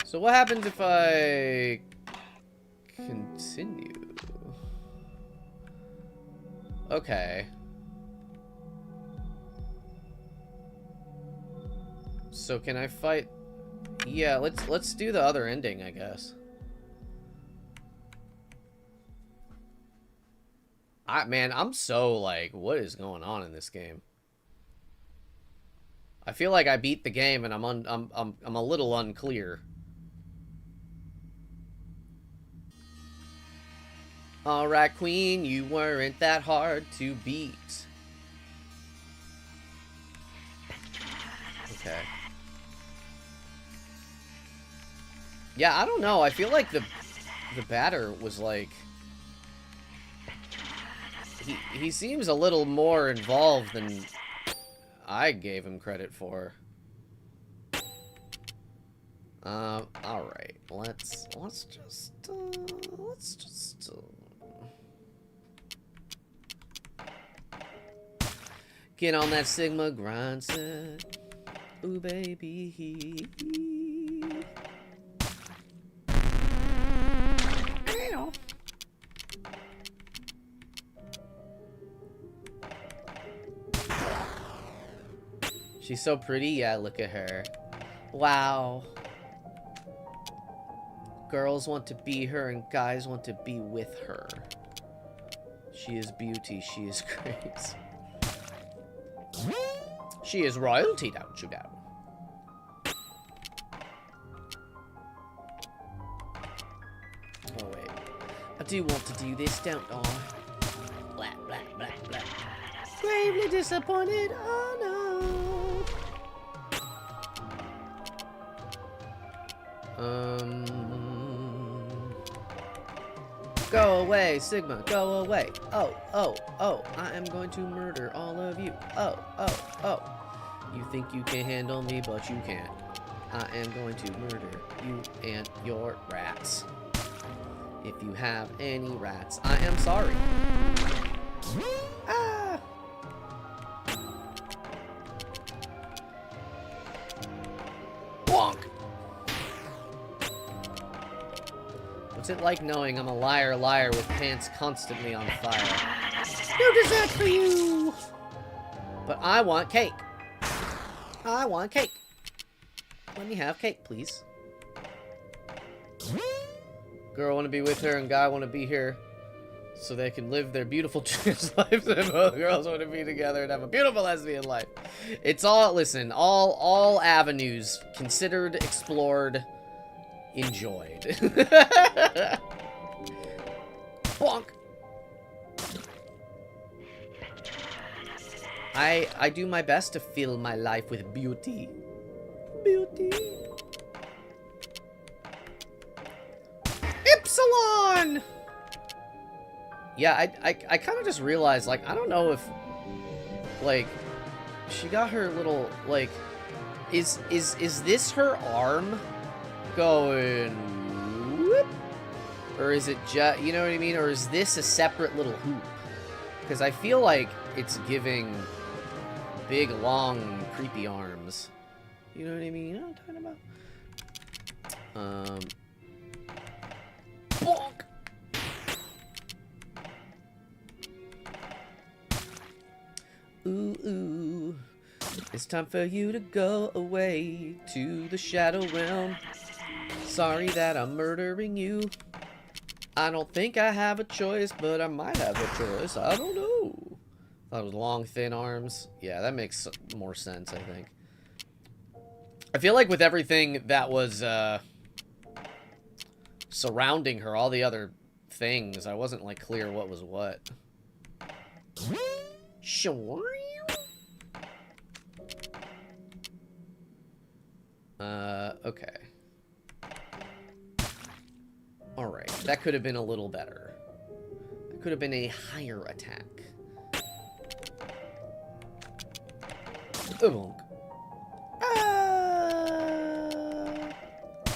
So what happens if I continue? Okay. So can I fight? Yeah, let's do the other ending, I guess. Man, I'm so like, what is going on in this game? I feel like I beat the game and I'm a little unclear. Alright, Queen, you weren't that hard to beat. Okay. Yeah, I don't know. I feel like the batter was like... He seems a little more involved than I gave him credit for. Alright. Let's just get on that Sigma grind set. Ooh, baby. She's so pretty. Yeah, look at her. Wow. Girls want to be her and guys want to be with her. She is beauty. She is grace. She is royalty, don't you know? Oh, wait. I do want to do this, don't I? Blah, blah, blah, blah. Gravely disappointed, oh no. Go away, Sigma, go away. Oh, oh, oh, I am going to murder all of you. Oh, oh, oh. You think you can handle me, but you can't. I am going to murder you and your rats. If you have any rats, I am sorry. Ah! Bonk! What's it like knowing I'm a liar with pants constantly on fire? No dessert for you! But I want cake. I want cake. Let me have cake, please. Girl want to be with her and guy want to be here so they can live their beautiful trans lives, and both girls want to be together and have a beautiful lesbian life. It's all, listen, all avenues considered, explored, enjoyed. Bonk. I do my best to fill my life with beauty. Beauty. Ipsilon! Yeah, I kind of just realized, like, I don't know if, like, she got her little, like, is this her arm going whoop? Or is it just, you know what I mean? Or is this a separate little hoop? Because I feel like it's giving big, long, creepy arms. You know what I mean? You know what I'm talking about? Bonk! Ooh, ooh. It's time for you to go away to the Shadow Realm. Sorry that I'm murdering you. I don't think I have a choice, but I might have a choice. I don't know. That was long, thin arms. Yeah, that makes more sense, I think. I feel like with everything that was surrounding her, all the other things, I wasn't, like, clear what was what. Sure. Okay. Alright, that could have been a little better. That could have been a higher attack. Bonk.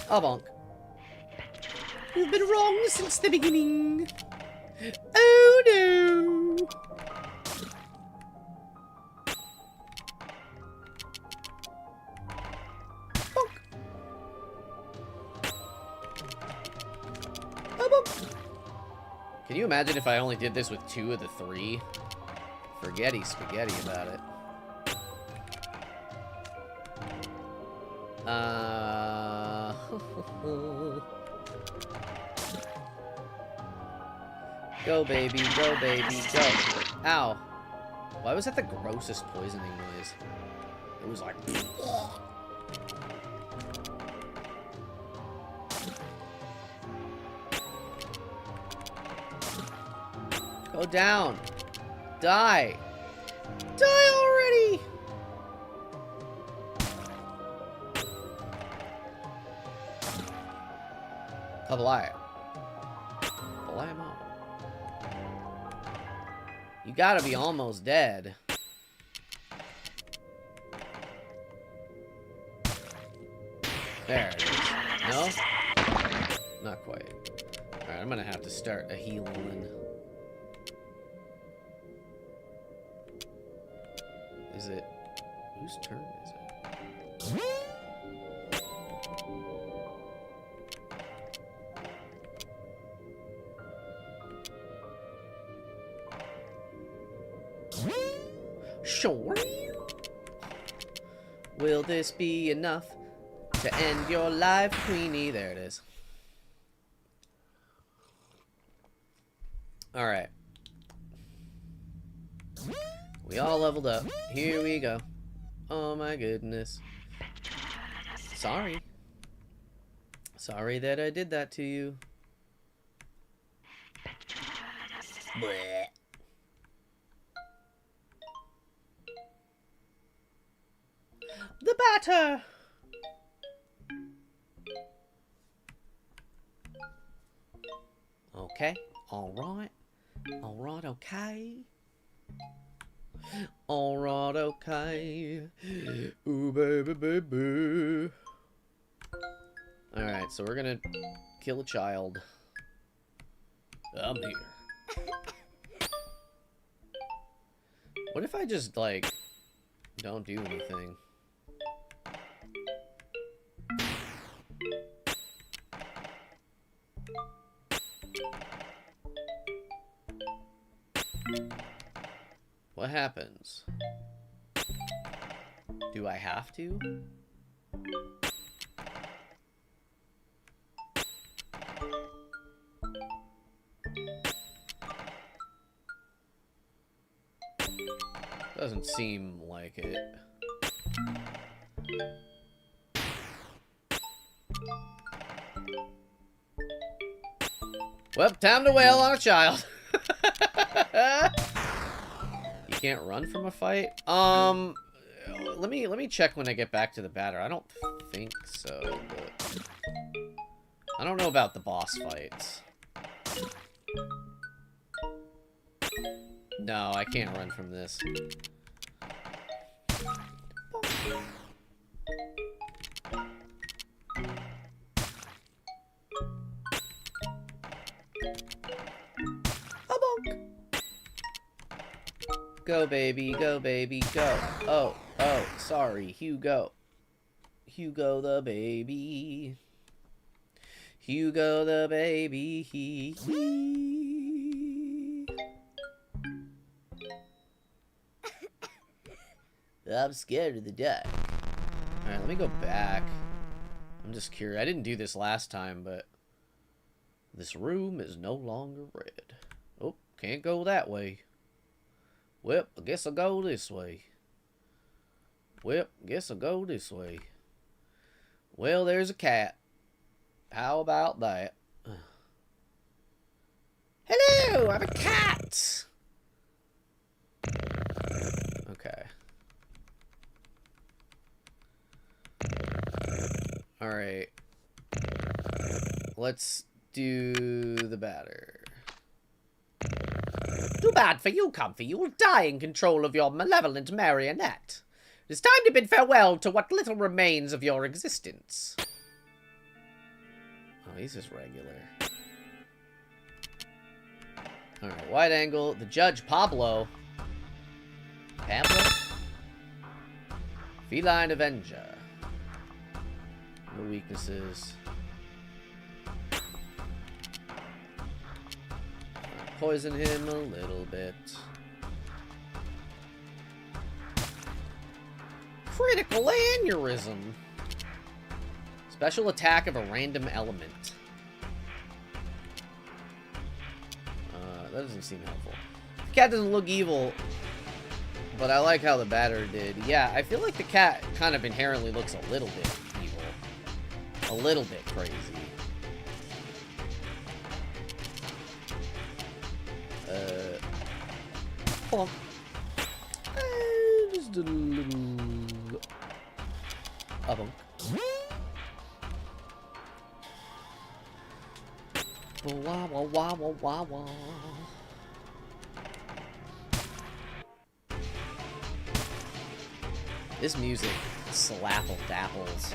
Bonk. You've been wrong since the beginning. Oh no. Bonk. Bonk. Can you imagine if I only did this with 2 of the 3? Forgetty spaghetti about it. Go, baby, go. Ow. Why was that the grossest poisoning noise? It was like... Go down. Die. Die already! Kablam. Blammo. You gotta be almost dead. There it is. No? Not quite. Alright, I'm gonna have to start a healing. Is it... Whose turn is it? Sure. Will this be enough to end your life, Queenie? There it is. Alright. We all leveled up. Here we go. Oh my goodness. Sorry. Sorry that I did that to you. Blech. The batter! Okay. Alright. Alright, okay. Alright, okay. Ooh, baby, baby. Alright, so we're gonna kill a child. I'm here. What if I just, like, don't do anything? What happens? Do I have to? Doesn't seem like it. Well, time to wail on a child. You can't run from a fight? Let me check when I get back to the batter. I don't think so, but I don't know about the boss fights. No, I can't run from this. Go, baby, go. Oh, sorry, Hugo. Hugo the baby. Hugo the baby. I'm scared of the dark. Alright, let me go back. I'm just curious. I didn't do this last time, but this room is no longer red. Oh, can't go that way. Well, I guess I'll go this way. Well, guess I'll go this way. Well, there's a cat. How about that? Hello, I'm a cat! Okay. Alright. Let's do the batter. Too bad for you, Comfy. You will die in control of your malevolent marionette. It is time to bid farewell to what little remains of your existence. Oh, he's just regular. Alright, wide angle. The Judge, Pablo. Pablo? Feline Avenger. No weaknesses. Poison him a little bit. Critical aneurysm. Special attack of a random element. That doesn't seem helpful. The cat doesn't look evil. But I like how the batter did. Yeah, I feel like the cat kind of inherently looks a little bit evil. A little bit crazy. Hold on. Just a little... Up-bunk. Wah, wah, wah, wah, wah, wah. This music slapple dapples.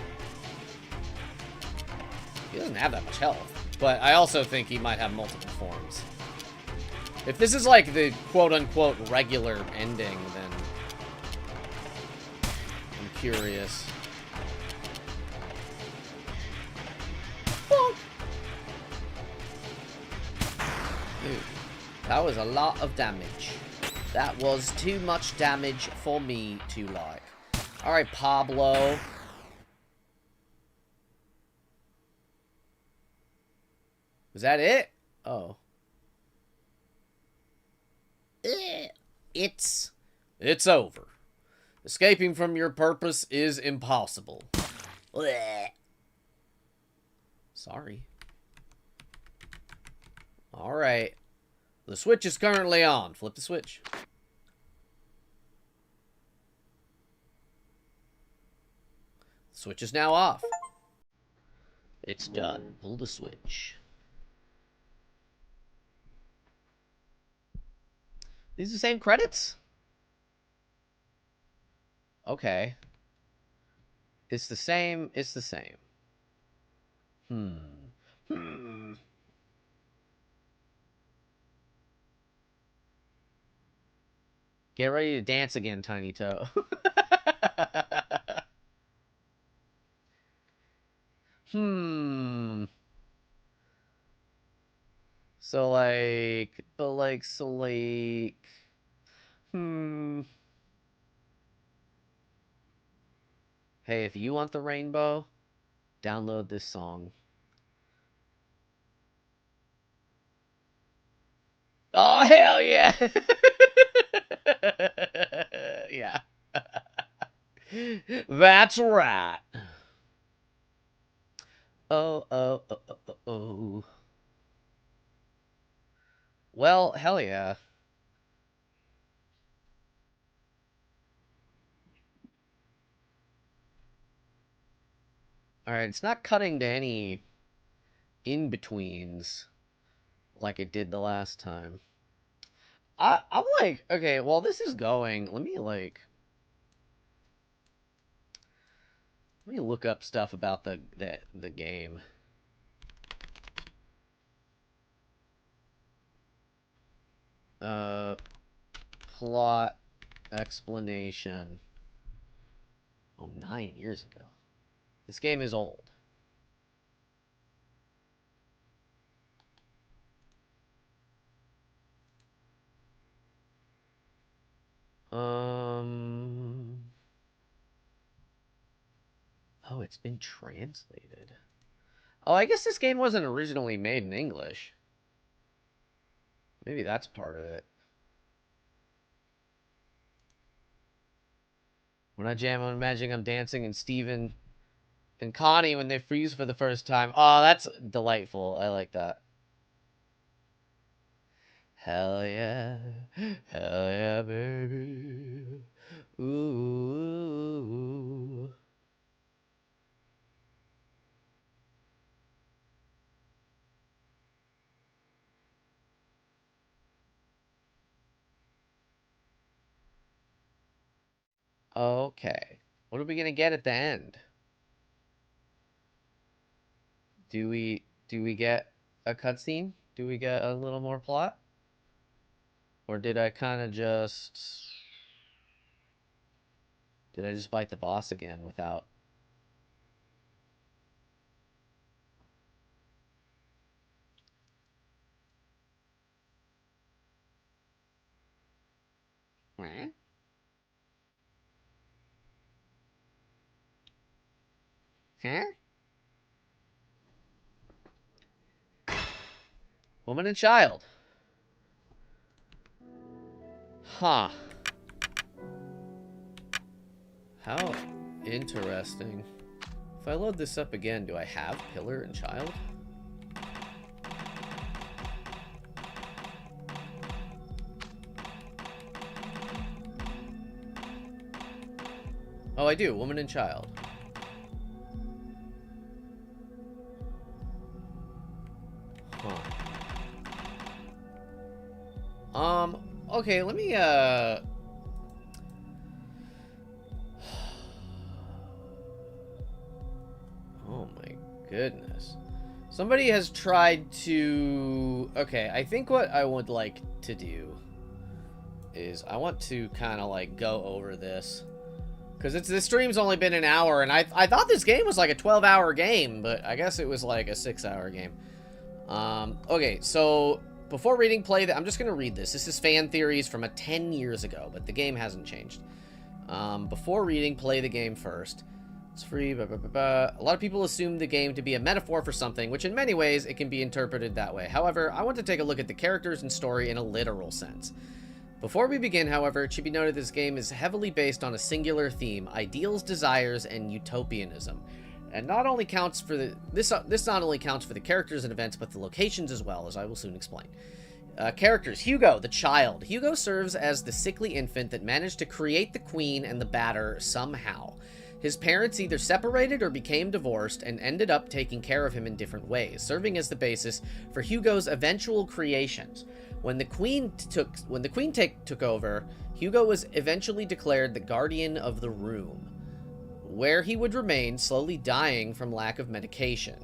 He doesn't have that much health, but I also think he might have multiple forms. If this is like the quote-unquote regular ending, then I'm curious. Dude, that was a lot of damage. That was too much damage for me to like. Alright, Pablo. Was that it? Oh. It's over. Escaping from your purpose is impossible. Sorry. Alright. The switch is currently on. Flip the switch. The switch is now off. It's done. Pull the switch. These are the same credits? Okay. It's the same. It's the same. Get ready to dance again, Tiny Toe. So like... Hey, if you want the rainbow, download this song. Oh, hell yeah! Yeah. That's right. Oh, oh, oh, oh, oh, oh. Well, hell yeah. Alright, it's not cutting to any in-betweens like it did the last time. I'm like, okay, while this is going, let me look up stuff about the game. Plot explanation. Oh, 9 years ago. This game is old. Oh, it's been translated. Oh, I guess this game wasn't originally made in English. Maybe that's part of it. When I jam, I'm imagining I'm dancing and Steven and Connie when they freeze for the first time. Oh, that's delightful. I like that. Hell yeah. Hell yeah, baby. Ooh. Okay. What are we gonna get at the end? Do we get a cutscene? Do we get a little more plot? Or did I kind of just... Did I just fight the boss again without... Huh? Woman and child. Huh. How interesting. If I load this up again, do I have Pillar and Child? Oh, I do. Woman and Child. Huh. Okay, let me, oh my goodness. Somebody has tried to... Okay, I think what I would like to do is I want to kind of, like, go over this. Because this stream's only been an hour, and I thought this game was like a 12-hour game, but I guess it was like a 6-hour game. Okay, so before reading play, I'm just going to read this. This is fan theories from 10 years ago, but the game hasn't changed. Before reading, play the game first. It's free, blah, blah, blah, blah. A lot of people assume the game to be a metaphor for something, which in many ways it can be interpreted that way. However, I want to take a look at the characters and story in a literal sense. Before we begin, however, it should be noted this game is heavily based on a singular theme, ideals, desires, and utopianism. And not only counts for this not only counts for the characters and events, but the locations as well, as I will soon explain. Characters. Hugo, the child. Hugo serves as the sickly infant that managed to create the queen and the batter somehow. His parents either separated or became divorced and ended up taking care of him in different ways, serving as the basis for Hugo's eventual creations. When the queen took over, Hugo was eventually declared the guardian of the room, where he would remain, slowly dying from lack of medication.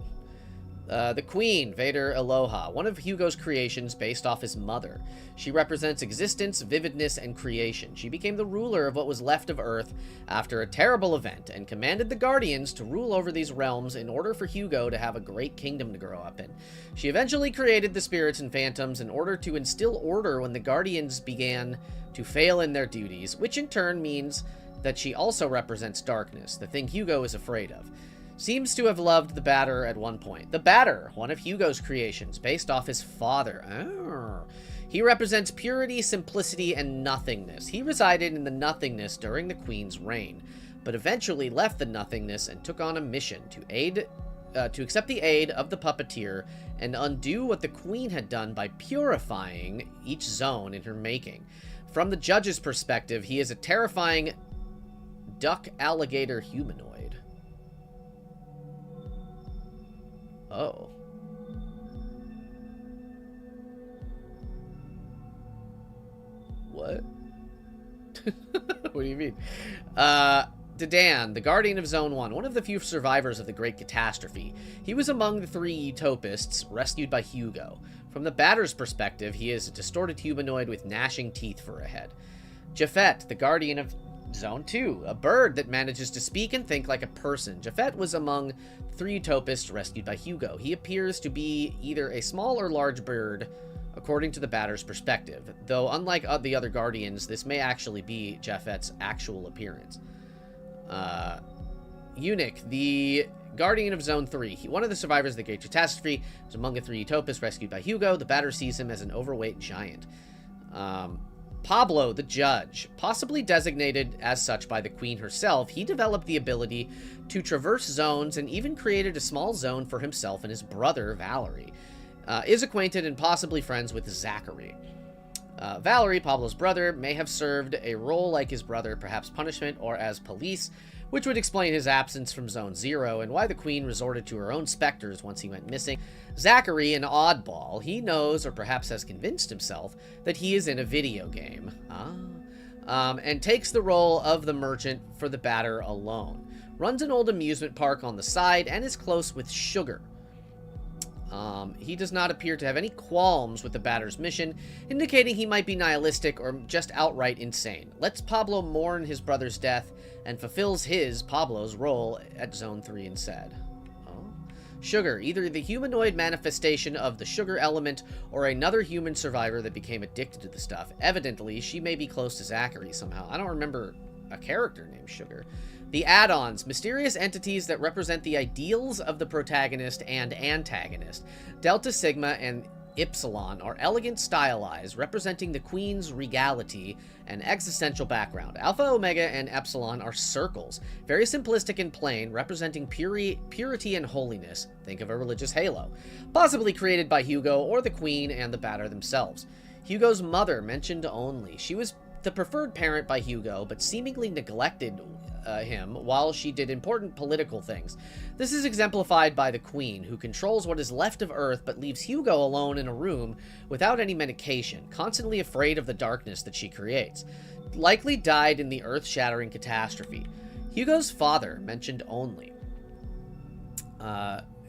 The Queen, Vader Aloha, one of Hugo's creations based off his mother. She represents existence, vividness, and creation. She became the ruler of what was left of Earth after a terrible event, and commanded the Guardians to rule over these realms in order for Hugo to have a great kingdom to grow up in. She eventually created the spirits and phantoms in order to instill order when the Guardians began to fail in their duties, which in turn means that she also represents darkness, the thing Hugo is afraid of. Seems to have loved the batter at one point. The batter, one of Hugo's creations, based off his father. Oh. He represents purity, simplicity, and nothingness. He resided in the nothingness during the Queen's reign, but eventually left the nothingness and took on a mission to accept the aid of the puppeteer and undo what the Queen had done by purifying each zone in her making. From the judge's perspective, he is a terrifying duck alligator humanoid. Oh. What? What do you mean? Dedan, the Guardian of Zone 1, one of the few survivors of the Great Catastrophe. He was among the 3 utopists rescued by Hugo. From the batter's perspective, he is a distorted humanoid with gnashing teeth for a head. Japhet, the Guardian of Zone 2, a bird that manages to speak and think like a person. Japhet was among 3 utopists rescued by Hugo. He appears to be either a small or large bird, according to the batter's perspective, though unlike the other Guardians, this may actually be Japhet's actual appearance. Eunuch, the Guardian of Zone 3. One of the survivors of the Great Catastrophe, was among the 3 utopists rescued by Hugo. The batter sees him as an overweight giant. Pablo, the judge, possibly designated as such by the Queen herself, he developed the ability to traverse zones and even created a small zone for himself and his brother, Valerie. Is acquainted and possibly friends with Zachary. Valerie, Pablo's brother, may have served a role like his brother, perhaps punishment or as police, which would explain his absence from Zone 0 and why the Queen resorted to her own specters once he went missing. Zachary, an oddball, he knows, or perhaps has convinced himself, that he is in a video game. And takes the role of the merchant for the batter alone. Runs an old amusement park on the side and is close with Sugar. He does not appear to have any qualms with the batter's mission, indicating he might be nihilistic or just outright insane. Lets Pablo mourn his brother's death and fulfills Pablo's role at Zone 3 instead. Sugar, either the humanoid manifestation of the sugar element or another human survivor that became addicted to the stuff. Evidently, she may be close to Zachary somehow. I don't remember a character named Sugar. The add-ons, mysterious entities that represent the ideals of the protagonist and antagonist. Delta Sigma and Ypsilon are elegant stylized, representing the queen's regality and existential background. Alpha, Omega, and Epsilon are circles, very simplistic and plain, representing purity and holiness. Think of a religious halo. Possibly created by Hugo or the queen and the batter themselves. Hugo's mother mentioned only. She was the preferred parent by Hugo, but seemingly neglected him while she did important political things. This is exemplified by the Queen, who controls what is left of Earth but leaves Hugo alone in a room without any medication, constantly afraid of the darkness that she creates. Likely died in the Earth-shattering catastrophe. Hugo's father mentioned only.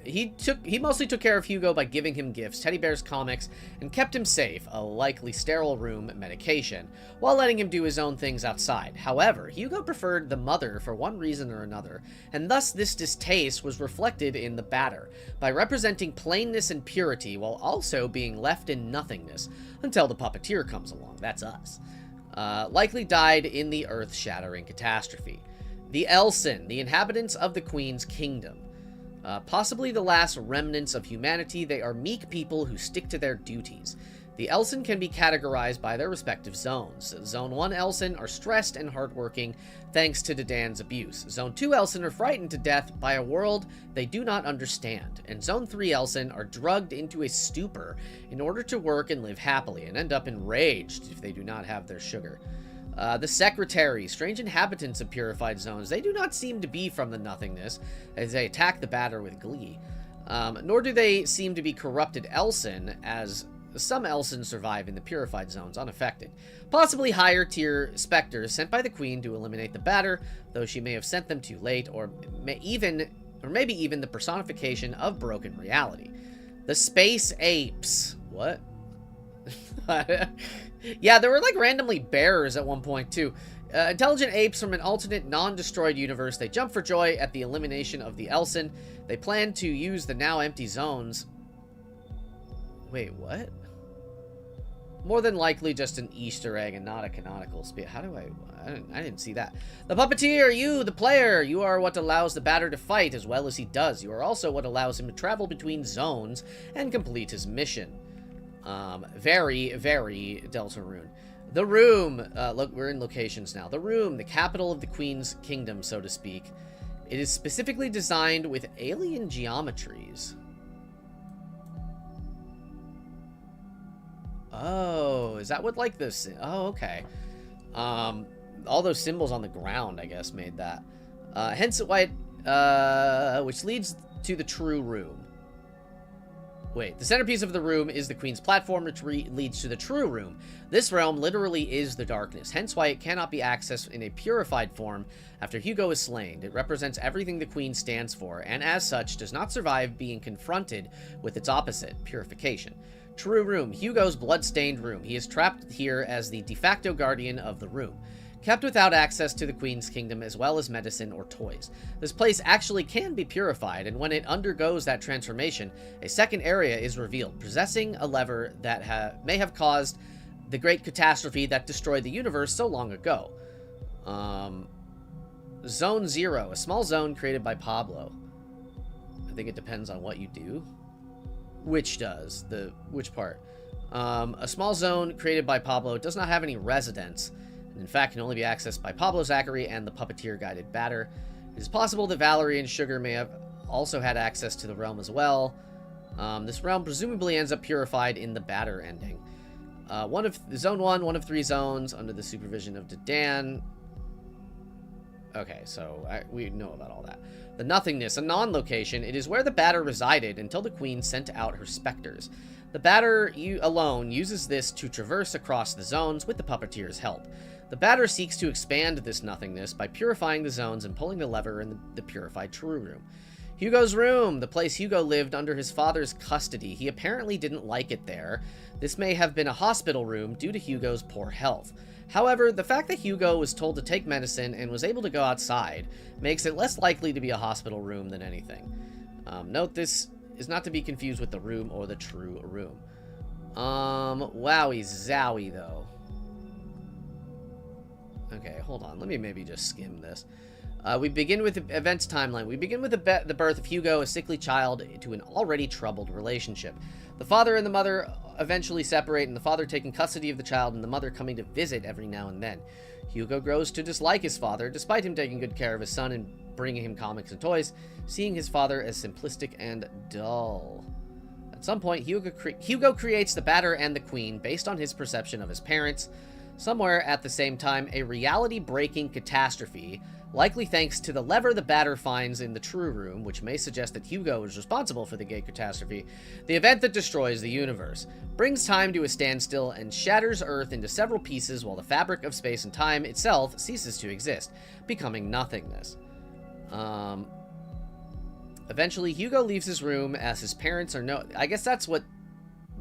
He mostly took care of Hugo by giving him gifts, teddy bears, comics, and kept him safe, a likely sterile room, medication, while letting him do his own things outside. However, Hugo preferred the mother for one reason or another, and thus this distaste was reflected in the batter, by representing plainness and purity while also being left in nothingness, until the puppeteer comes along. That's us. Likely died in the earth-shattering catastrophe. The Elsin, the inhabitants of the Queen's kingdom. Possibly the last remnants of humanity, they are meek people who stick to their duties. The Elsin can be categorized by their respective zones. Zone 1 Elsin are stressed and hardworking, thanks to Dedan's abuse. Zone 2 Elsin are frightened to death by a world they do not understand. And Zone 3 Elsin are drugged into a stupor in order to work and live happily, and end up enraged if they do not have their sugar. The Secretary, strange inhabitants of purified zones. They do not seem to be from the nothingness, as they attack the batter with glee. Nor do they seem to be corrupted Elsin, as some Elsin survive in the purified zones unaffected. Possibly higher tier specters sent by the Queen to eliminate the batter, though she may have sent them too late, or maybe even the personification of broken reality. The Space Apes. What? Yeah, there were like randomly bears at one point too. Intelligent apes from an alternate non-destroyed universe. They jump for joy at the elimination of the Elsin. They plan to use the now empty zones. Wait, what? More than likely just an Easter egg and not a canonical speed. How do I didn't see that. The puppeteer, you, the player, you are what allows the batter to fight as well as he does. You are also what allows him to travel between zones and complete his mission. Very, very Deltarune. The Room. Look, we're in locations now. The Room, the capital of the Queen's kingdom, so to speak. It is specifically designed with alien geometries. Oh, is that what, like, this? Oh, okay. All those symbols on the ground, I guess, made that. Hence why which leads to the True Room. Wait, the centerpiece of the room is the Queen's platform, which leads to the True Room. This realm literally is the darkness, hence why it cannot be accessed in a purified form after Hugo is slain. It represents everything the Queen stands for, and as such, does not survive being confronted with its opposite, purification. True Room, Hugo's blood-stained room. He is trapped here as the de facto guardian of the room, kept without access to the Queen's kingdom as well as medicine or toys. This place actually can be purified, and when it undergoes that transformation, a second area is revealed, possessing a lever that may have caused the great catastrophe that destroyed the universe so long ago. Zone 0, a small zone created by Pablo. I think it depends on what you do. Which does? Which part? A small zone created by Pablo does not have any residents, in fact, can only be accessed by Pablo Zachary and the puppeteer-guided batter. It is possible that Valerie and Sugar may have also had access to the realm as well. This realm presumably ends up purified in the batter ending. Zone 1, one of 3 zones, under the supervision of Dedan. Okay, so we know about all that. The Nothingness, a non-location. It is where the batter resided until the Queen sent out her specters. The batter alone uses this to traverse across the zones with the puppeteer's help. The batter seeks to expand this nothingness by purifying the zones and pulling the lever in the purified True Room. Hugo's room, the place Hugo lived under his father's custody. He apparently didn't like it there. This may have been a hospital room due to Hugo's poor health. However, the fact that Hugo was told to take medicine and was able to go outside makes it less likely to be a hospital room than anything. Note this is not to be confused with the room or the True Room. Wowie zowie though. Okay, hold on. Let me maybe just skim this. We begin with the events timeline. We begin with the birth of Hugo, a sickly child, to an already troubled relationship. The father and the mother eventually separate, and the father taking custody of the child and the mother coming to visit every now and then. Hugo grows to dislike his father, despite him taking good care of his son and bringing him comics and toys, seeing his father as simplistic and dull. At some point, Hugo creates the Batter and the Queen based on his perception of his parents. Somewhere at the same time, a reality-breaking catastrophe, likely thanks to the lever the Batter finds in the True Room, which may suggest that Hugo is responsible for the Gate catastrophe, the event that destroys the universe, brings time to a standstill and shatters Earth into several pieces while the fabric of space and time itself ceases to exist, becoming nothingness. Eventually, Hugo leaves his room as his parents are I guess that's what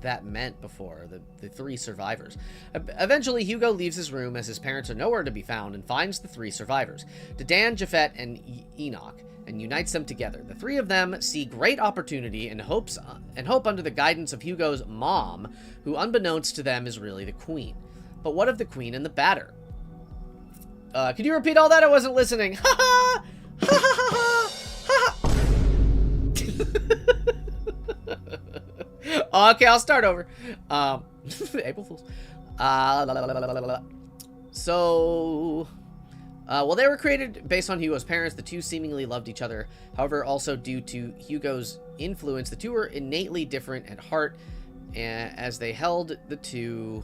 that meant before, the three survivors. Eventually, Hugo leaves his room as his parents are nowhere to be found and finds the three survivors, Dedan, Japhet, and Enoch, and unites them together. The three of them see great opportunity and hope under the guidance of Hugo's mom, who unbeknownst to them is really the Queen. But what of the Queen and the Batter? Could you repeat all that? I wasn't listening. Ha ha! Ha ha ha ha! Okay, I'll start over. April Fools. Well, they were created based on Hugo's parents. The two seemingly loved each other. However, also due to Hugo's influence, the two were innately different at heart, as they held the two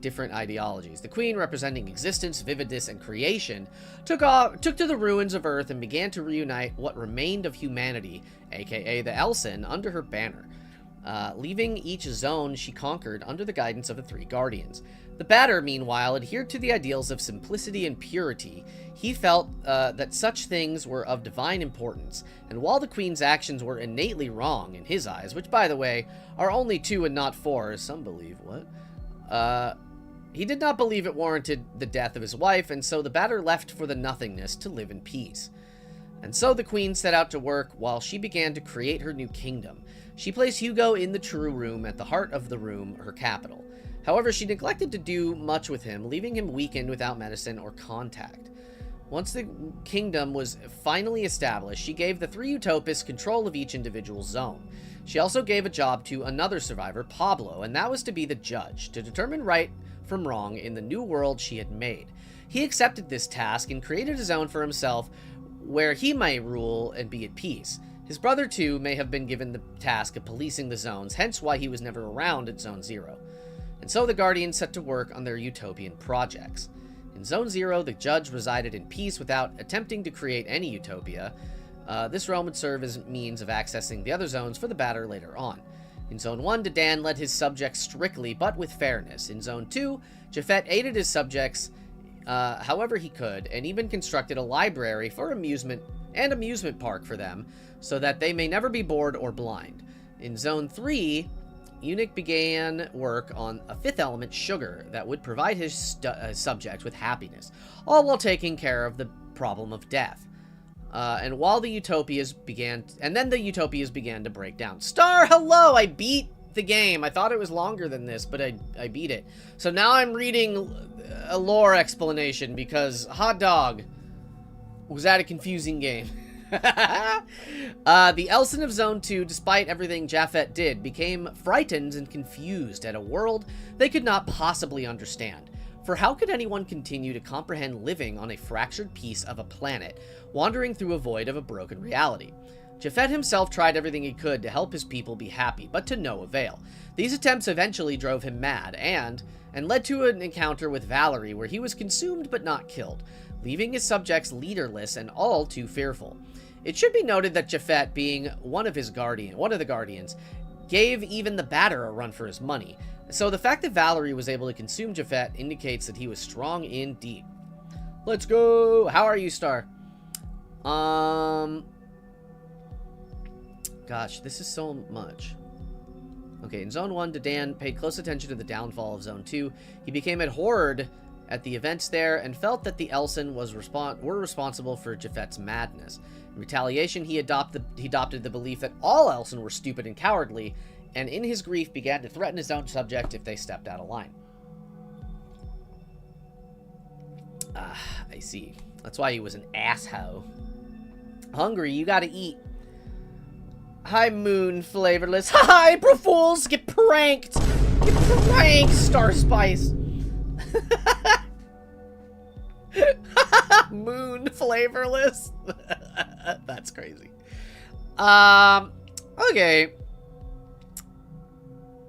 different ideologies. The Queen, representing existence, vividness, and creation, took to the ruins of Earth and began to reunite what remained of humanity, aka the Elsen, under her banner. Leaving each zone she conquered under the guidance of the three guardians. The Batter, meanwhile, adhered to the ideals of simplicity and purity. He felt that such things were of divine importance, and while the Queen's actions were innately wrong in his eyes, which, by the way, are only 2 and not 4, as some believe, he did not believe it warranted the death of his wife, and so the Batter left for the nothingness to live in peace. And so the Queen set out to work while she began to create her new kingdom. She placed Hugo in the True Room at the heart of the room, her capital. However, she neglected to do much with him, leaving him weakened without medicine or contact. Once the kingdom was finally established, she gave the three Utopists control of each individual zone. She also gave a job to another survivor, Pablo, and that was to be the judge, to determine right from wrong in the new world she had made. He accepted this task and created a zone for himself where he might rule and be at peace. His brother, too, may have been given the task of policing the zones, hence why he was never around at Zone 0. And so the Guardians set to work on their utopian projects. In Zone 0, the judge resided in peace without attempting to create any utopia. This realm would serve as a means of accessing the other zones for the Batter later on. In Zone 1, Dedan led his subjects strictly, but with fairness. In Zone 2, Japhet aided his subjects however he could, and even constructed a library for amusement park for them, so that they may never be bored or blind. In Zone 3, Eunuch began work on a fifth element, sugar, that would provide his subjects with happiness, all while taking care of the problem of death. And the utopias began to break down. Star, hello! I beat the game. I thought it was longer than this, but I beat it. So now I'm reading a lore explanation, because hot dog, was that a confusing game? The Elsen of Zone 2, despite everything Japhet did, became frightened and confused at a world they could not possibly understand. For how could anyone continue to comprehend living on a fractured piece of a planet, wandering through a void of a broken reality? Japhet himself tried everything he could to help his people be happy, but to no avail. These attempts eventually drove him mad, and led to an encounter with Valerie where he was consumed but not killed, leaving his subjects leaderless and all too fearful. It should be noted that Japhet, being one of the Guardians, gave even the Batter a run for his money. So the fact that Valerie was able to consume Japhet indicates that he was strong indeed. Let's go! How are you, Star? Gosh, this is so much. Okay, in Zone 1, Dedan paid close attention to the downfall of Zone 2. He became abhorred at the events there and felt that the Elsen were responsible for Japhet's madness. In retaliation, he adopted the belief that all Elsen were stupid and cowardly, and in his grief began to threaten his own subject if they stepped out of line. I see. That's why he was an asshole. Hungry, you gotta eat. Hi, Moon Flavorless. Hi, April Fools! Get pranked! Frank Star Spice. Moon flavorless. That's crazy. Okay.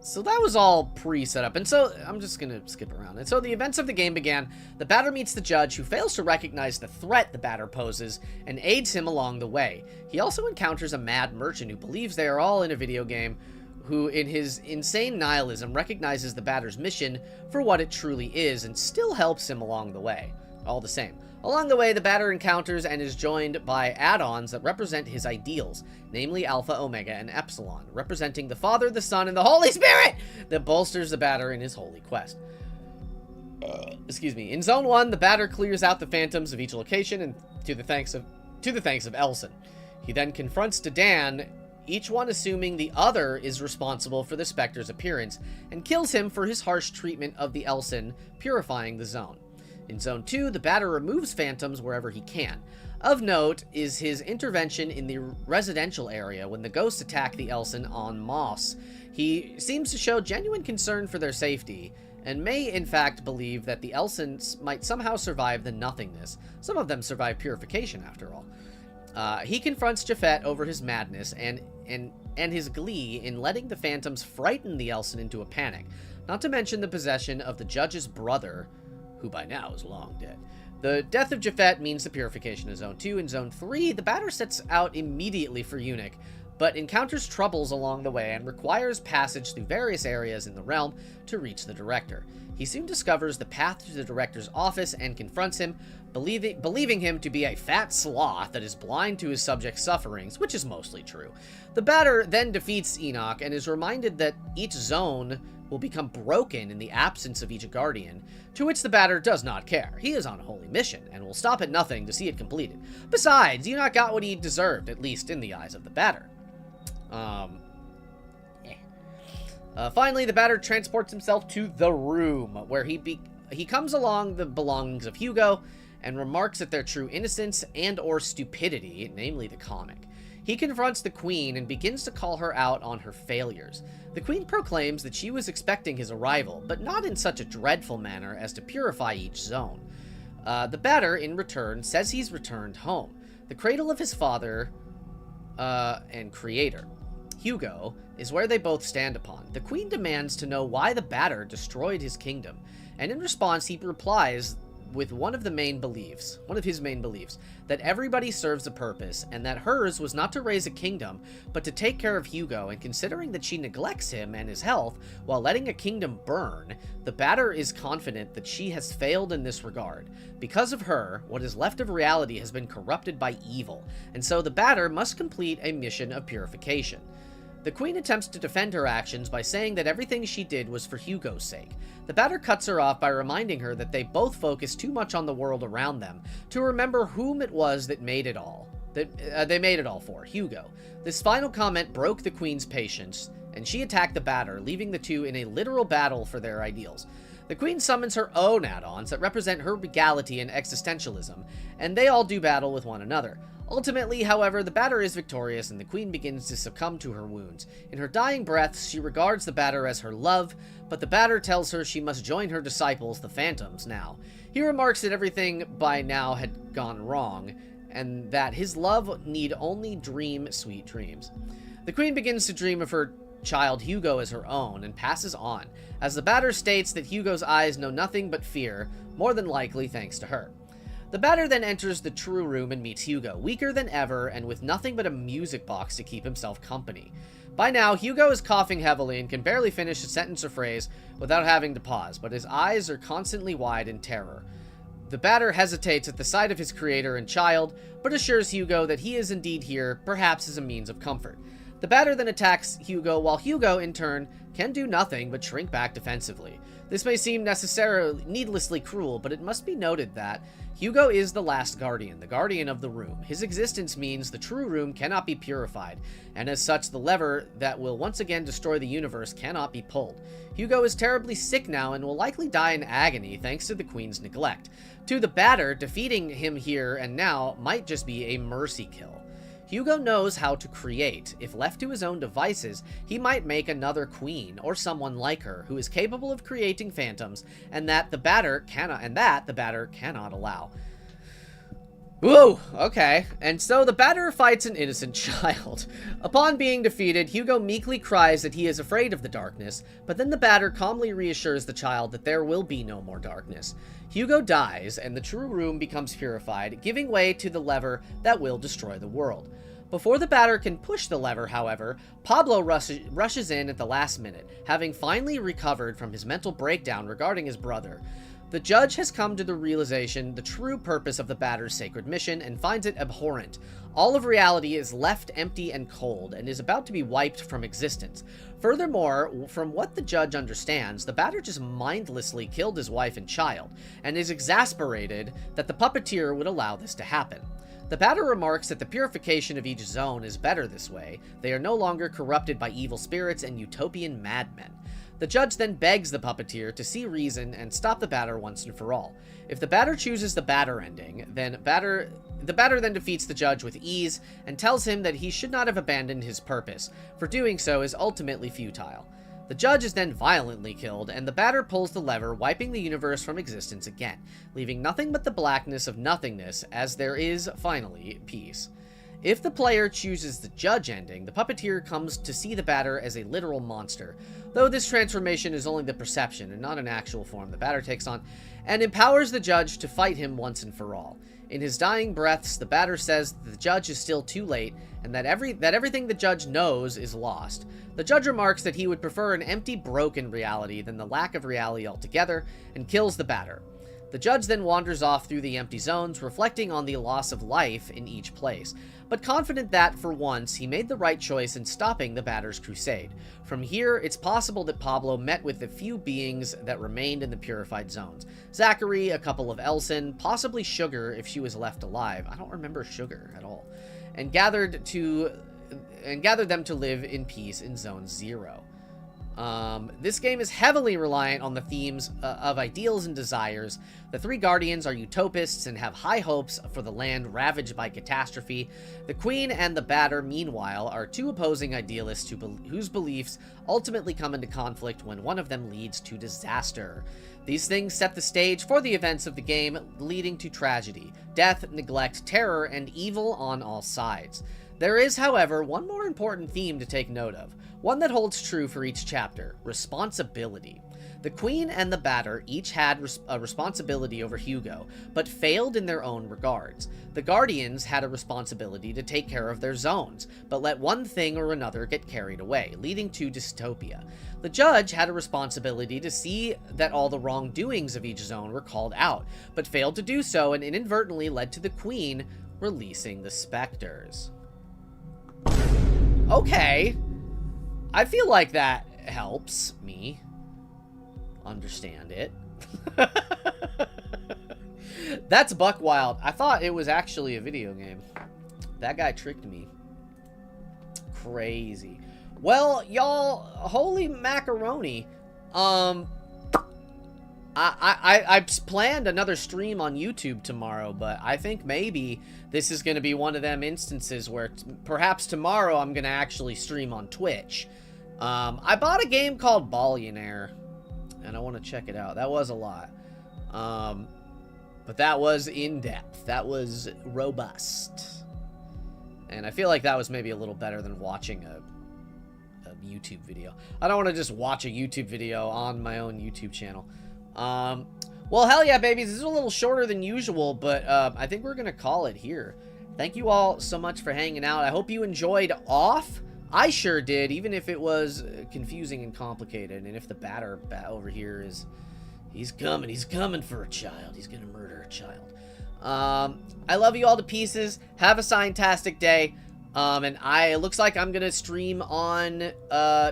So that was all pre-set up, and so I'm just gonna skip around. And so the events of the game began. The batter meets the judge, who fails to recognize the threat the batter poses and aids him along the way. He also encounters a mad merchant who believes they are all in a video game, who in his insane nihilism recognizes the batter's mission for what it truly is and still helps him along the way. All the same. Along the way, the batter encounters and is joined by add-ons that represent his ideals, namely Alpha, Omega, and Epsilon, representing the Father, the Son, and the Holy Spirit that bolsters the batter in his holy quest. Excuse me. In Zone 1, the batter clears out the phantoms of each location and to the thanks of Elson. He then confronts Dadan, each one assuming the other is responsible for the Spectre's appearance, and kills him for his harsh treatment of the Elson, purifying the zone. In Zone 2, the batter removes phantoms wherever he can. Of note is his intervention in the residential area when the ghosts attack the Elson en masse. He seems to show genuine concern for their safety, and may in fact believe that the Elsons might somehow survive the nothingness. Some of them survive purification, after all. He confronts Japhet over his madness and his glee in letting the phantoms frighten the Elson into a panic, not to mention the possession of the judge's brother, who by now is long dead. The death of Japhet means the purification of Zone 2. In Zone 3, the batter sets out immediately for Eunuch, but encounters troubles along the way and requires passage through various areas in the realm to reach the director. He soon discovers the path to the director's office and confronts him, believing him to be a fat sloth that is blind to his subjects' sufferings, which is mostly true. The batter then defeats Enoch and is reminded that each zone will become broken in the absence of each guardian, to which the batter does not care. He is on a holy mission, and will stop at nothing to see it completed. Besides, Enoch got what he deserved, at least in the eyes of the batter. Finally, the batter transports himself to the room, where he comes along the belongings of Hugo, and remarks at their true innocence and or stupidity, namely the comic. He confronts the Queen and begins to call her out on her failures. The Queen proclaims that she was expecting his arrival, but not in such a dreadful manner as to purify each zone. The batter, in return, says he's returned home, the cradle of his father and creator. Hugo is where they both stand upon. The Queen demands to know why the batter destroyed his kingdom, and in response he replies with one of his main beliefs, that everybody serves a purpose, and that hers was not to raise a kingdom, but to take care of Hugo, and considering that she neglects him and his health while letting a kingdom burn, the batter is confident that she has failed in this regard. Because of her, what is left of reality has been corrupted by evil, and so the batter must complete a mission of purification. The Queen attempts to defend her actions by saying that everything she did was for Hugo's sake. The batter cuts her off by reminding her that they both focus too much on the world around them to remember whom it was that made it all. They made it all for, Hugo. This final comment broke the Queen's patience, and she attacked the batter, leaving the two in a literal battle for their ideals. The Queen summons her own add-ons that represent her regality and existentialism, and they all do battle with one another. Ultimately, however, the batter is victorious and the Queen begins to succumb to her wounds. In her dying breaths, she regards the batter as her love, but the batter tells her she must join her disciples, the Phantoms, now. He remarks that everything by now had gone wrong, and that his love need only dream sweet dreams. The Queen begins to dream of her child Hugo as her own, and passes on, as the batter states that Hugo's eyes know nothing but fear, more than likely thanks to her. The batter then enters the true room and meets Hugo, weaker than ever and with nothing but a music box to keep himself company. By now, Hugo is coughing heavily and can barely finish a sentence or phrase without having to pause, but his eyes are constantly wide in terror. The batter hesitates at the sight of his creator and child, but assures Hugo that he is indeed here, perhaps as a means of comfort. The batter then attacks Hugo, while Hugo, in turn, can do nothing but shrink back defensively. This may seem needlessly cruel, but it must be noted that Hugo is the last guardian, the guardian of the room. His existence means the true room cannot be purified, and as such, the lever that will once again destroy the universe cannot be pulled. Hugo is terribly sick now and will likely die in agony thanks to the Queen's neglect. To the batter, defeating him here and now might just be a mercy kill. Hugo knows how to create. If left to his own devices, he might make another queen, or someone like her, who is capable of creating phantoms, and that the batter cannot allow. Whoa, okay. And so the batter fights an innocent child. Upon being defeated, Hugo meekly cries that he is afraid of the darkness, but then the batter calmly reassures the child that there will be no more darkness. Hugo dies, and the true room becomes purified, giving way to the lever that will destroy the world. Before the batter can push the lever, however, Pablo rushes in at the last minute, having finally recovered from his mental breakdown regarding his brother. The judge has come to the realization the true purpose of the batter's sacred mission and finds it abhorrent. All of reality is left empty and cold and is about to be wiped from existence. Furthermore, from what the judge understands, the batter just mindlessly killed his wife and child and is exasperated that the puppeteer would allow this to happen. The batter remarks that the purification of each zone is better this way. They are no longer corrupted by evil spirits and utopian madmen. The judge then begs the puppeteer to see reason and stop the batter once and for all. If the batter chooses the batter ending, then the batter then defeats the judge with ease and tells him that he should not have abandoned his purpose, for doing so is ultimately futile. The judge is then violently killed, and the batter pulls the lever, wiping the universe from existence again, leaving nothing but the blackness of nothingness as there is, finally, peace. If the player chooses the judge ending, the puppeteer comes to see the batter as a literal monster, though this transformation is only the perception and not an actual form the batter takes on, and empowers the judge to fight him once and for all. In his dying breaths, the batter says that the judge is still too late, and that everything the judge knows is lost. The judge remarks that he would prefer an empty, broken reality than the lack of reality altogether, and kills the batter. The judge then wanders off through the empty zones, reflecting on the loss of life in each place, but confident that, for once, he made the right choice in stopping the batter's crusade. From here, it's possible that Pablo met with the few beings that remained in the purified zones. Zachary, a couple of Elson, possibly Sugar if she was left alive. I don't remember Sugar at all. And gathered them to live in peace in Zone 0. This game is heavily reliant on the themes of ideals and desires. The three guardians are utopists and have high hopes for the land ravaged by catastrophe. The queen and the batter, meanwhile, are two opposing idealists whose beliefs ultimately come into conflict when one of them leads to disaster. These things set the stage for the events of the game, leading to tragedy, death, neglect, terror, and evil on all sides. There is, however, one more important theme to take note of, one that holds true for each chapter: responsibility. The queen and the batter each had a responsibility over Hugo, but failed in their own regards. The guardians had a responsibility to take care of their zones, but let one thing or another get carried away, leading to dystopia. The judge had a responsibility to see that all the wrongdoings of each zone were called out, but failed to do so and inadvertently led to the queen releasing the specters. Okay. I feel like that helps me understand it. That's Buckwild. I thought it was actually a video game. That guy tricked me. Crazy. Well, y'all, holy macaroni. I planned another stream on YouTube tomorrow, but I think maybe this is going to be one of them instances where perhaps tomorrow I'm going to actually stream on Twitch. I bought a game called Ballionaire, and I want to check it out. That was a lot. But that was in-depth. That was robust. And I feel like that was maybe a little better than watching a YouTube video. I don't want to just watch a YouTube video on my own YouTube channel. Well, hell yeah, babies. This is a little shorter than usual, but I think we're going to call it here. Thank you all so much for hanging out. I hope you enjoyed Off. I sure did, even if it was confusing and complicated. And if the batter over here is... He's coming for a child. He's going to murder a child. I love you all to pieces. Have a scientastic day. And it looks like I'm going to stream on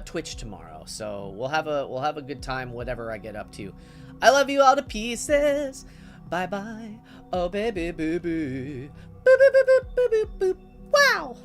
Twitch tomorrow. So we'll have a good time, whatever I get up to. I love you all to pieces. Bye-bye. Oh, baby, boo-boo. Boop, boop, boop, boop, boop, boop. Wow.